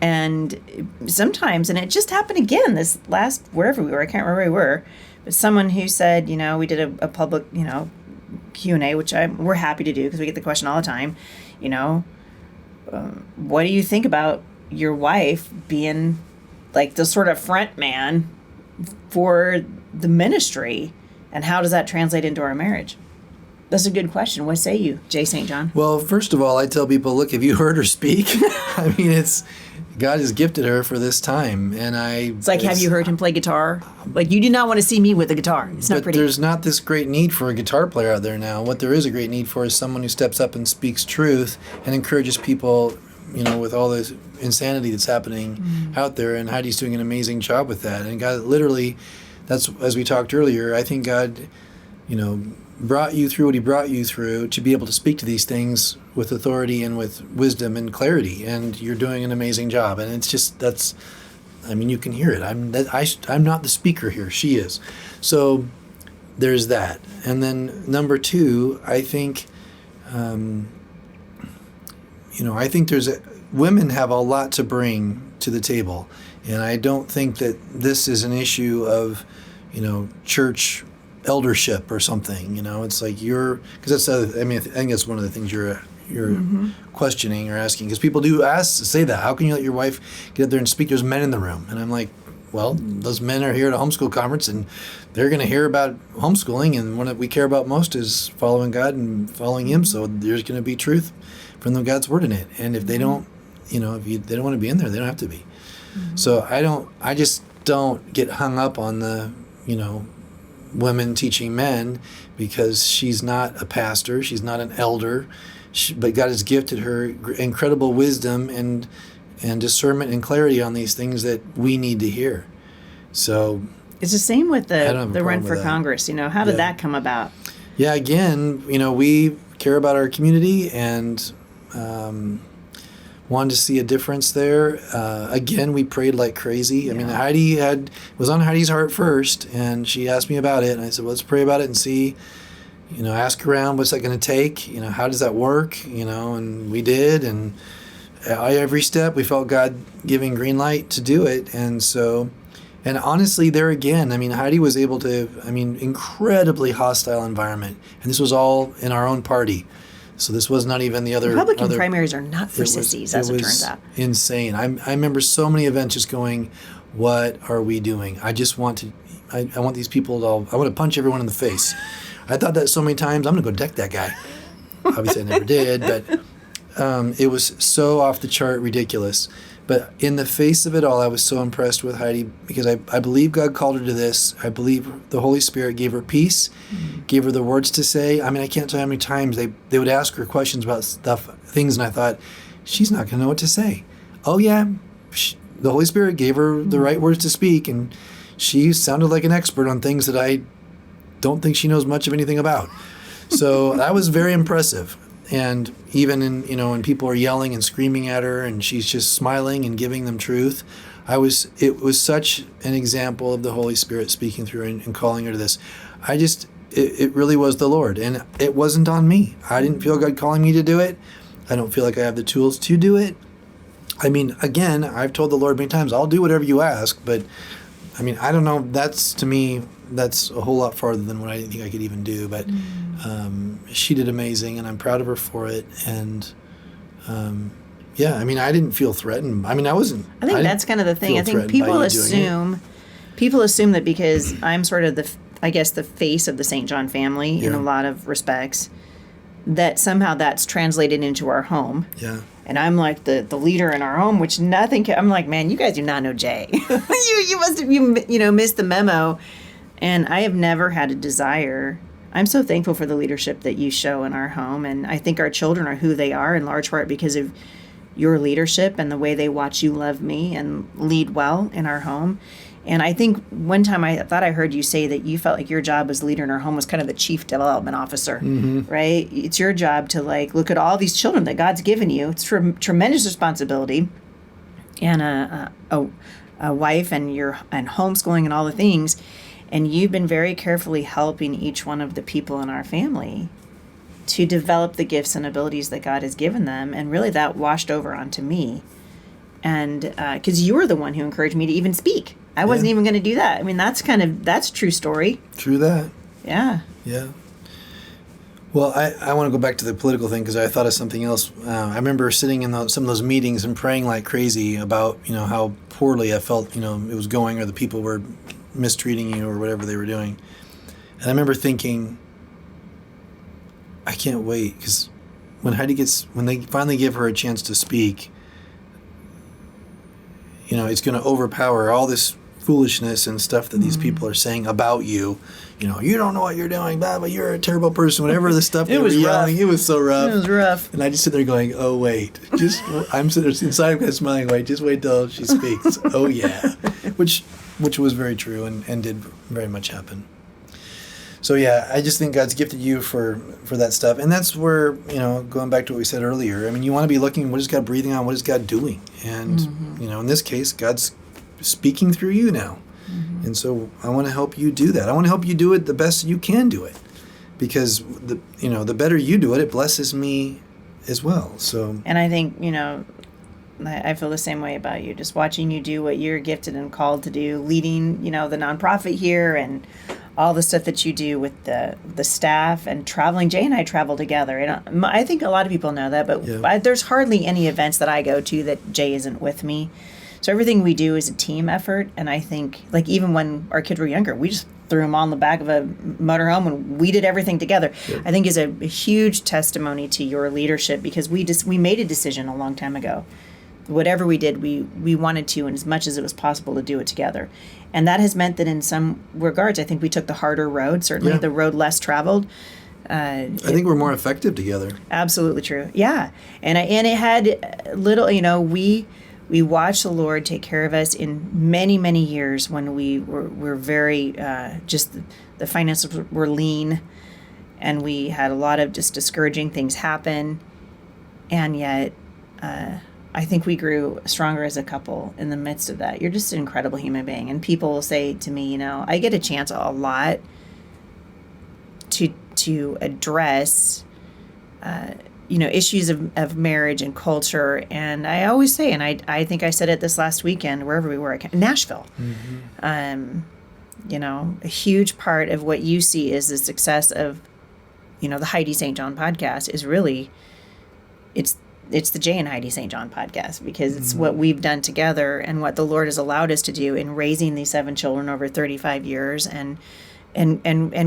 And sometimes, and it just happened again this last, wherever we were, I can't remember where we were, but someone who said, we did a public, Q&A, which we're happy to do because we get the question all the time, what do you think about your wife being like the sort of front man for the ministry, and how does that translate into our marriage? That's a good question. What say you, Jay St. John? Well, first of all, I tell people, look, have you heard her speak? I mean, God has gifted her for this time, and It's like, have you heard him play guitar? Like, you do not want to see me with a guitar. It's not pretty. There's not this great need for a guitar player out there now. What there is a great need for is someone who steps up and speaks truth and encourages people, with all this insanity that's happening out there. And Heidi's doing an amazing job with that. And God, literally, that's, as we talked earlier, I think God, brought you through what he brought you through to be able to speak to these things with authority and with wisdom and clarity. And you're doing an amazing job. And it's just, you can hear it. I'm not the speaker here. She is. So there's that. And then number two, I think, I think women have a lot to bring to the table. And I don't think that this is an issue of, church eldership or something. It's like because that's, I think that's one of the things you're questioning or asking, because people do say that. How can you let your wife get up there and speak? There's men in the room. And I'm like, well, those men are here at a homeschool conference, and they're going to hear about homeschooling, and what we care about most is following God and following him. So there's going to be truth from God's word in it. And if they don't, they don't want to be in there, they don't have to be. So I just don't get hung up on the, women teaching men, because she's not a pastor, she's not an elder, but God has gifted her incredible wisdom and discernment and clarity on these things that we need to hear. So it's the same with the run for Congress. How did that come about? Yeah, again, we care about our community and wanted to see a difference there. Again, we prayed like crazy. I mean, Heidi was on Heidi's heart first, and she asked me about it, and I said, let's pray about it and see, ask around, what's that going to take? How does that work? And we did, and every step we felt God giving green light to do it. And so, and honestly, there again, Heidi was able to, incredibly hostile environment, and this was all in our own party. So this was not even the other... Republican primaries are not for sissies, as it turns out. Insane. I remember so many events just going, What are we doing? I just want to, I want these people to, I want to punch everyone in the face. I thought that so many times, I'm going to go deck that guy. Obviously, I never did, but it was so off the chart ridiculous. But in the face of it all, I was so impressed with Heidi because I believe God called her to this. I believe the Holy Spirit gave her peace, gave her the words to say. I mean, I can't tell you how many times they would ask her questions about things, and I thought, she's not going to know what to say. Oh, yeah, the Holy Spirit gave her the right words to speak, and she sounded like an expert on things that I don't think she knows much of anything about. So that was very impressive. And even in, when people are yelling and screaming at her and she's just smiling and giving them truth, it was such an example of the Holy Spirit speaking through her and calling her to this. It really was the Lord, and it wasn't on me. I didn't feel God calling me to do it. I don't feel like I have the tools to do it. I mean, again, I've told the Lord many times, I'll do whatever you ask, but I mean, I don't know. To me, that's a whole lot farther than what I didn't think I could even do. But she did amazing, and I'm proud of her for it. And yeah, I mean, I didn't feel threatened. I mean, I wasn't. I think that's kind of the thing. I think people assume that because I'm sort of the face of the St. John family in a lot of respects, that somehow that's translated into our home. Yeah. And I'm like the leader in our home, which I'm like, man, you guys do not know Jay. you must have missed the memo. And I have never had a desire. I'm so thankful for the leadership that you show in our home, and I think our children are who they are in large part because of your leadership and the way they watch you love me and lead well in our home. And I think one time I thought I heard you say that you felt like your job as leader in our home was kind of the chief development officer, right? It's your job to look at all these children that God's given you. It's tremendous responsibility, and a wife and homeschooling and all the things. And you've been very carefully helping each one of the people in our family to develop the gifts and abilities that God has given them. And really that washed over onto me. And because you were the one who encouraged me to even speak. I wasn't even going to do that. I mean, that's a true story. True that. Yeah. Yeah. Well, I want to go back to the political thing because I thought of something else. I remember sitting in some of those meetings and praying like crazy about, how poorly I felt, it was going, or the people were mistreating you or whatever they were doing. And I remember thinking, I can't wait, because when they finally give her a chance to speak, it's going to overpower all this foolishness and stuff that these people are saying about you. You don't know what you're doing, blah, blah, you're a terrible person, whatever the stuff they were yelling. It was so rough. It was rough. And I just sit there going, oh, wait. I'm sitting there inside kind of smiling, wait, just wait till she speaks. Oh, yeah. Which was very true and did very much happen. So, yeah, I just think God's gifted you for that stuff. And that's where, going back to what we said earlier, I mean, you want to be looking, what is God breathing on? What is God doing? And, in this case, God's speaking through you now. And so I want to help you do that. I want to help you do it the best you can do it. Because, the better you do it, it blesses me as well. So. And I think, I feel the same way about you. Just watching you do what you're gifted and called to do, leading, the nonprofit here and all the stuff that you do with the staff and traveling. Jay and I travel together. And I think a lot of people know that, but there's hardly any events that I go to that Jay isn't with me. So everything we do is a team effort. And I think, even when our kids were younger, we just threw them on the back of a motorhome and we did everything together. Yeah. I think is a huge testimony to your leadership, because we made a decision a long time ago. Whatever we did, we wanted to, and as much as it was possible, to do it together. And that has meant that in some regards, I think we took the harder road, certainly the road less traveled. I think we're more effective together. Absolutely true. Yeah. And it had little, we watched the Lord take care of us in many, many years when we were very, just the finances were lean, and we had a lot of just discouraging things happen. And yet, I think we grew stronger as a couple in the midst of that. You're just an incredible human being. And people will say to me, I get a chance a lot to address, issues of marriage and culture. And I always say, and I think I said it this last weekend, wherever we were, Nashville. A huge part of what you see is the success of, the Heidi St. John podcast is really, it's it's the Jay and Heidi St. John podcast, because it's what we've done together and what the Lord has allowed us to do in raising these 7 children over 35 years and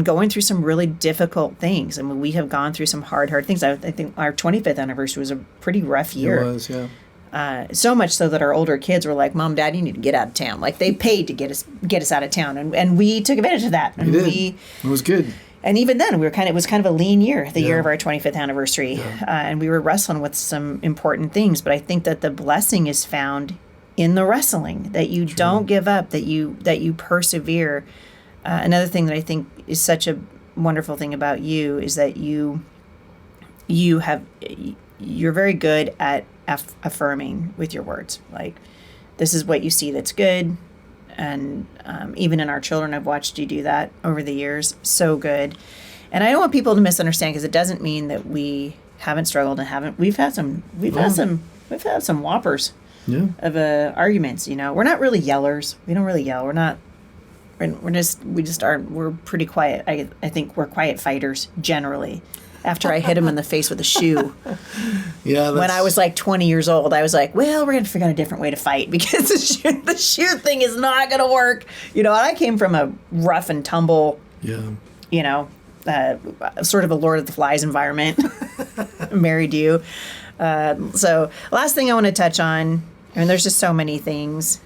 going through some really difficult things. I mean, we have gone through some hard things. I think our 25th anniversary was a pretty rough year. It was, yeah. So much so that our older kids were like, Mom, Dad, you need to get out of town. Like, they paid to get us out of town. And we took advantage of that. And it was good. And even then, it was kind of a lean year, the year of our 25th anniversary. Yeah. And we were wrestling with some important things. But I think that the blessing is found in the wrestling, that you don't give up, that you persevere. Another thing that I think is such a wonderful thing about you is that you're very good at affirming with your words. Like, this is what you see that's good. And even in our children, I've watched you do that over the years. So good. And I don't want people to misunderstand, because it doesn't mean that we haven't struggled and we've had some whoppers of arguments. We're not really yellers. We don't really yell. We're pretty quiet. I think we're quiet fighters generally. After I hit him in the face with a shoe. Yeah. When I was like 20 years old, I was like, well, we're going to figure out a different way to fight, because the shoe thing is not going to work. And I came from a rough and tumble, sort of a Lord of the Flies environment. Married you. So last thing I want to touch on, and there's just so many things,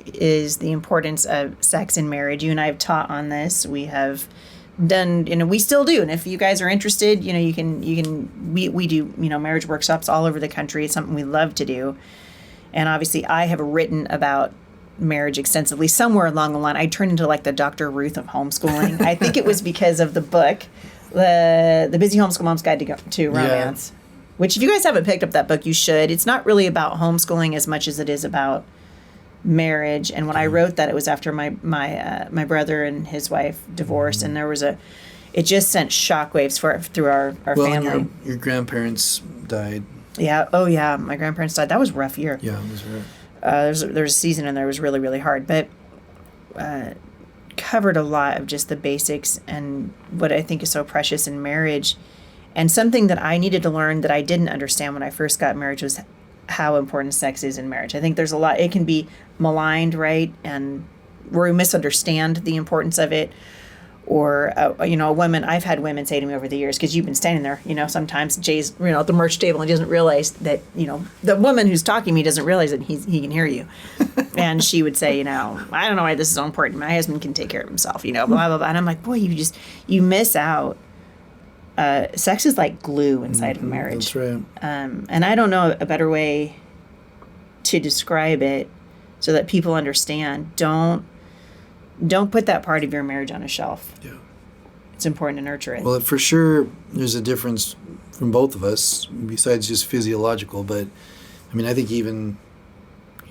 is the importance of sex in marriage. You and I have taught on this. We have done, we still do. And if you guys are interested, we do, marriage workshops all over the country. It's something we love to do. And obviously I have written about marriage extensively. Somewhere along the line, I turned into like the Dr. Ruth of homeschooling. I think it was because of the book, the Busy Homeschool Mom's Guide to Romance, which if you guys haven't picked up that book, you should. It's not really about homeschooling as much as it is about marriage. And when I wrote that, it was after my brother and his wife divorced, and it just sent shockwaves through our family. Your grandparents died. Yeah. Oh yeah. My grandparents died. That was a rough year. Yeah, it was rough. There's a season in there that was really, really hard, but covered a lot of just the basics and what I think is so precious in marriage. And something that I needed to learn that I didn't understand when I first got married was how important sex is in marriage. I think there's a lot, it can be maligned, right? And where we misunderstand the importance of it. Or, I've had women say to me over the years, because you've been standing there, sometimes Jay's, at the merch table and doesn't realize that, the woman who's talking to me doesn't realize that he can hear you. And she would say, I don't know why this is so important. My husband can take care of himself, blah, blah, blah. And I'm like, boy, you miss out. Sex is like glue inside of a marriage. That's right. And I don't know a better way to describe it so that people understand. Don't put that part of your marriage on a shelf. Yeah. It's important to nurture it. Well, for sure, there's a difference from both of us, besides just physiological. But, I think even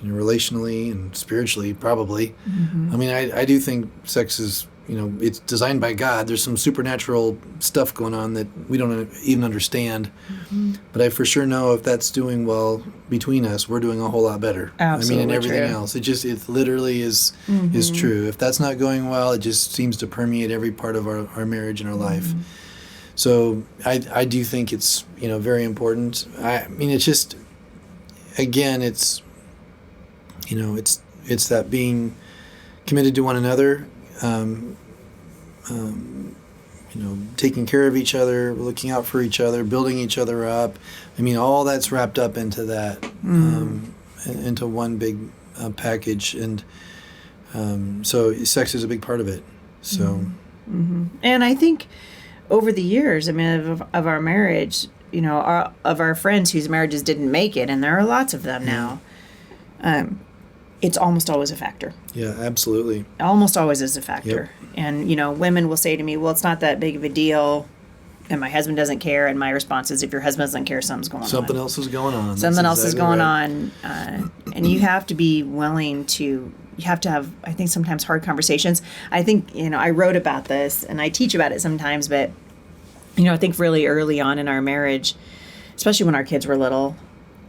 relationally and spiritually, probably. Mm-hmm. I do think sex is, it's designed by God. There's some supernatural stuff going on that we don't even understand. Mm-hmm. But I for sure know if that's doing well between us, we're doing a whole lot better. Absolutely. And everything else. It literally is true. If that's not going well, it just seems to permeate every part of our marriage and our life. So I do think it's, very important. It's just, again, it's that being committed to one another, taking care of each other, looking out for each other, building each other up. All that's wrapped up into that, into one big package. And so sex is a big part of it. So, And I think over the years, of our marriage, of our friends whose marriages didn't make it, and there are lots of them now, it's almost always a factor. Yeah, absolutely. Almost always is a factor. Yep. And, women will say to me, well, it's not that big of a deal, and my husband doesn't care. And my response is, if your husband doesn't care, something's going on. Something else is going on. Something else is going on. And you have to be willing to, you have to have, I think, sometimes hard conversations. I think, I wrote about this, and I teach about it sometimes, but, I think really early on in our marriage, especially when our kids were little,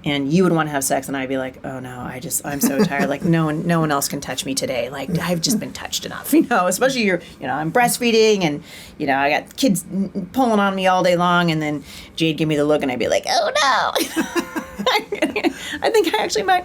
and you would want to have sex, and I'd be like, oh no, I'm so tired. Like no one else can touch me today. Like I've just been touched enough, especially I'm breastfeeding, and, I got kids pulling on me all day long, and then Jade give me the look, and I'd be like, oh no. I think I actually might,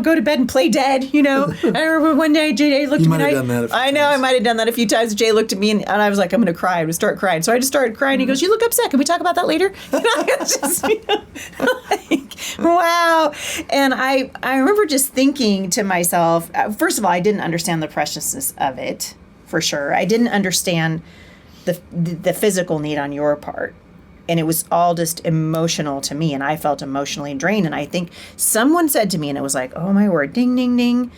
go to bed and play dead, I remember one day Jay looked at me. You might have done that a few I know, times. I might have done that a few times. Jay looked at me and I was like, I'm going to cry. I would start crying. So I just started crying. He goes, you look upset. Can we talk about that later? It's just, like, wow. And I remember just thinking to myself, first of all, I didn't understand the preciousness of it, for sure. I didn't understand the physical need on your part. And it was all just emotional to me, and I felt emotionally drained. And I think someone said to me, and it was like, oh my word, ding, ding, ding.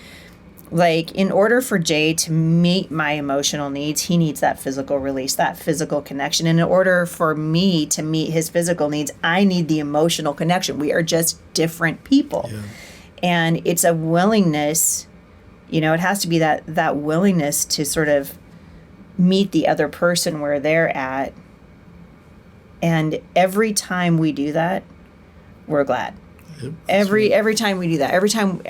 Like, in order for Jay to meet my emotional needs, he needs that physical release, that physical connection. And in order for me to meet his physical needs, I need the emotional connection. We are just different people. Yeah. And it's a willingness, it has to be that willingness to sort of meet the other person where they're at. And every time we do that, we're glad. Yep, every time we do that, every time,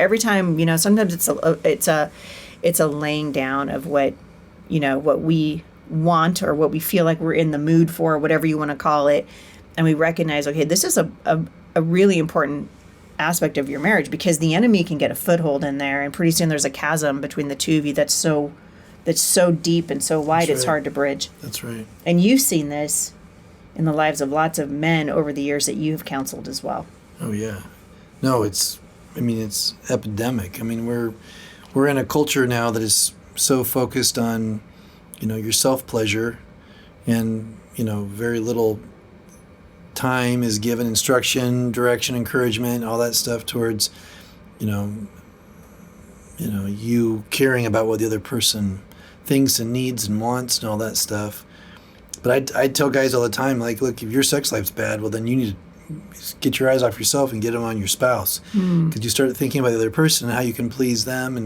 sometimes it's a laying down of what we want or what we feel like we're in the mood for, whatever you want to call it, and we recognize, okay, this is a really important aspect of your marriage, because the enemy can get a foothold in there, and pretty soon there's a chasm between the two of you that's so deep and so wide. It's hard to bridge. That's right. And you've seen this in the lives of lots of men over the years that you've counseled as well. Oh yeah. No, it's epidemic. I mean, we're in a culture now that is so focused on, your self-pleasure, and, very little time is given, instruction, direction, encouragement, all that stuff towards, you caring about what the other person thinks and needs and wants and all that stuff. But I tell guys all the time, like, look, if your sex life's bad, well, then you need to get your eyes off yourself and get them on your spouse. Because you start thinking about the other person and how you can please them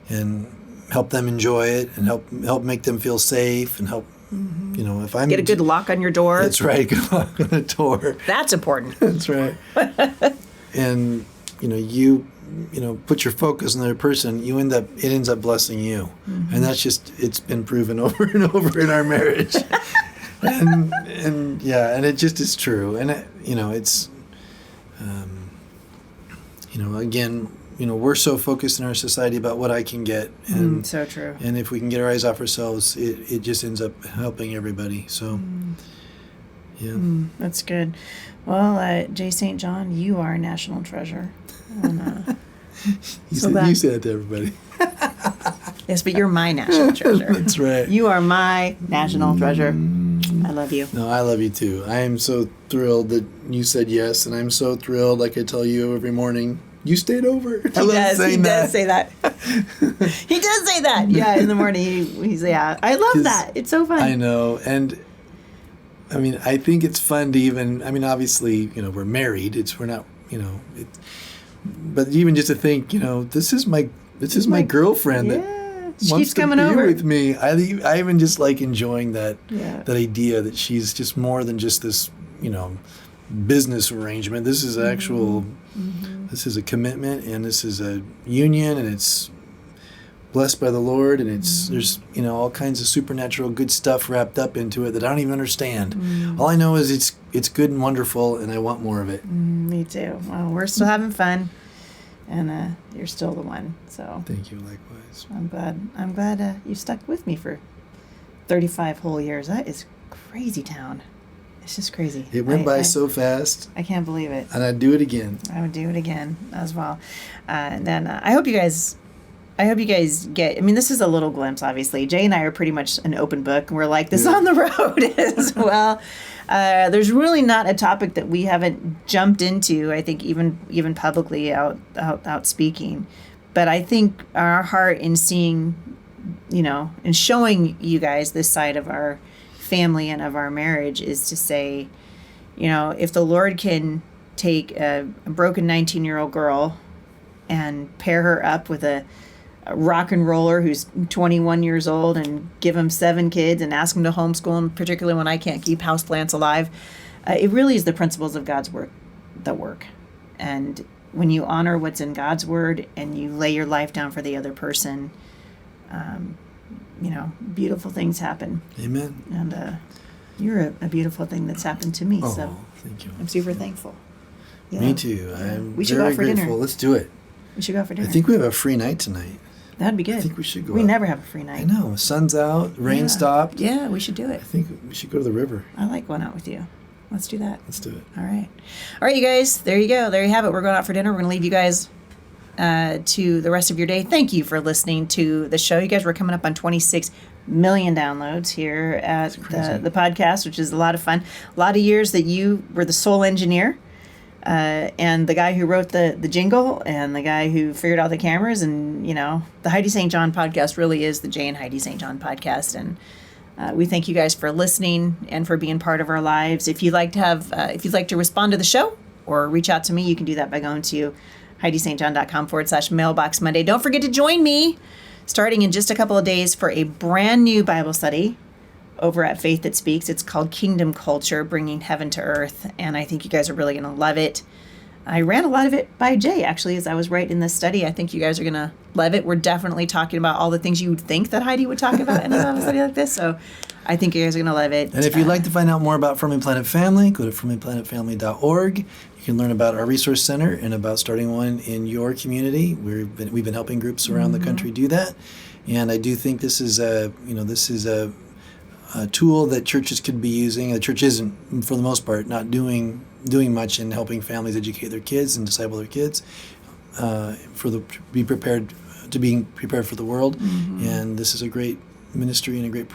and help them enjoy it and help make them feel safe and help, if I'm... Get a good lock on your door. That's right, good lock on the door. That's important. That's right. And, you put your focus on the other person, it ends up blessing you. Mm-hmm. And that's it's been proven over and over in our marriage. and it just is true. And, it's, again, we're so focused in our society about what I can get. And so true. And if we can get our eyes off ourselves, it just ends up helping everybody. So, yeah. That's good. Well, Jay St. John, you are a national treasure. And, you say that to everybody. Yes, but you're my national treasure. That's right. You are my national treasure. I love you. No, I love you too. I am so thrilled that you said yes, and I'm so thrilled, like I tell you every morning, you stayed over. He does say that. He does say that. Yeah, in the morning he's I love that. It's so fun. I know, and I mean, I think it's fun to even. I mean, obviously, we're married. We're not. But even just to think, this is my girlfriend that she wants keeps to coming be over with me. I even just like enjoying that idea that she's just more than just this, business arrangement. This is actual. Mm-hmm. This is a commitment, and this is a union, and it's blessed by the Lord, and there's all kinds of supernatural good stuff wrapped up into it that I don't even understand. All I know is it's good and wonderful, and I want more of it. Me too. Well, we're still having fun, and you're still the one. So thank you. Likewise. I'm glad you stuck with me for 35 whole years. That is crazy town. It's just crazy. It went by so fast. I can't believe it. And I'd do it again. I would do it again as well. And then I hope you guys get, this is a little glimpse, obviously. Jay and I are pretty much an open book. We're like this on the road as well. There's really not a topic that we haven't jumped into, I think, even publicly out speaking. But I think our heart in seeing, and showing you guys this side of our family and of our marriage is to say, if the Lord can take a broken 19-year-old girl and pair her up with a rock and roller who's 21 years old and give him 7 kids and ask him to homeschool him, particularly when I can't keep houseplants alive, it really is the principles of God's work that work. And when you honor what's in God's word and you lay your life down for the other person, beautiful things happen. Amen. And you're a beautiful thing that's happened to me. Oh, so thank you. I'm super thankful. Yeah. Me too. I'm We should go very out for grateful. dinner. Let's do it. We should go out for dinner. I think we have a free night tonight. That'd be good. I think we should go We out. never have a free night. I know. Sun's out. Rain Yeah. stopped. Yeah, we should do it. I think we should go to the river. I like going out with you. Let's do that. Let's do it. All right. All right, you guys. There you go. There you have it. We're going out for dinner. We're going to leave you guys to the rest of your day. Thank you for listening to the show. You guys were coming up on 26 million downloads here at the podcast, which is a lot of fun. A lot of years that you were the sole engineer and the guy who wrote the jingle and the guy who figured out the cameras. And, the Heidi St. John podcast really is the Jay and Heidi St. John podcast. And we thank you guys for listening and for being part of our lives. If you'd like to respond to the show or reach out to me, you can do that by going to HeidiSt.John.com/mailbox Monday. Don't forget to join me starting in just a couple of days for a brand new Bible study over at Faith That Speaks. It's called Kingdom Culture, Bringing Heaven to Earth. And I think you guys are really going to love it. I ran a lot of it by Jay, actually, as I was writing this study. I think you guys are going to love it. We're definitely talking about all the things you would think that Heidi would talk about in a Bible study like this. So I think you guys are going to love it. And if you'd like to find out more about Firmly Planted Family, go to firmlyplantedfamily.org. You can learn about our resource center and about starting one in your community. We've been helping groups around the country do that. And I do think this is a tool that churches could be using. The church isn't, for the most part, not doing much in helping families educate their kids and disciple their kids being prepared for the world. And this is a great ministry and a great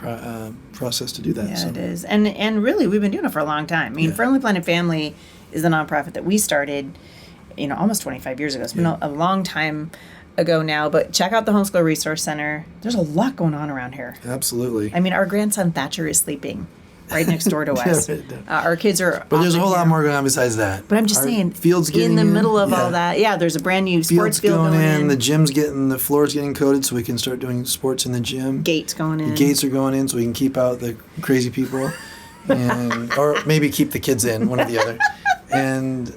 process to do that. Yeah, it is. And really, we've been doing it for a long time. I mean, Firmly Planted Family is the nonprofit that we started, almost 25 years ago. It's been a long time ago now, but check out the Homeschool Resource Center. There's a lot going on around here. Absolutely. I mean, our grandson Thatcher is sleeping right next door to us. Our kids are. But there's a whole lot more going on besides that. But I'm just saying, fields in the middle of all that, there's a brand new sports field going in. The floor's getting coated so we can start doing sports in the gym. Gates going in. The gates are going in so we can keep out the crazy people, or maybe keep the kids in, one or the other. And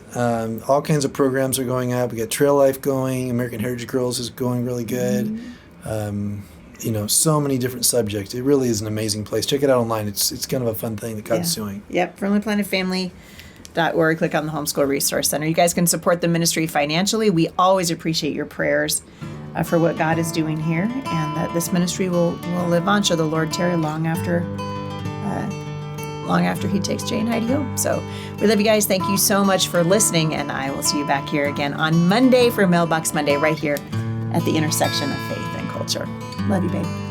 all kinds of programs are going up. We got Trail Life going. American Heritage Girls is going really good. So many different subjects. It really is an amazing place. Check it out online. It's kind of a fun thing that God's doing. Yep, firmlyplantedfamily.org. Click on the Homeschool Resource Center. You guys can support the ministry financially. We always appreciate your prayers for what God is doing here, and that this ministry will live on, should the Lord tarry long after He takes Jay and Heidi home. So we love you guys. Thank you so much for listening, and I will see you back here again on Monday for Mailbox Monday, right here at the intersection of faith and culture. Love you, babe.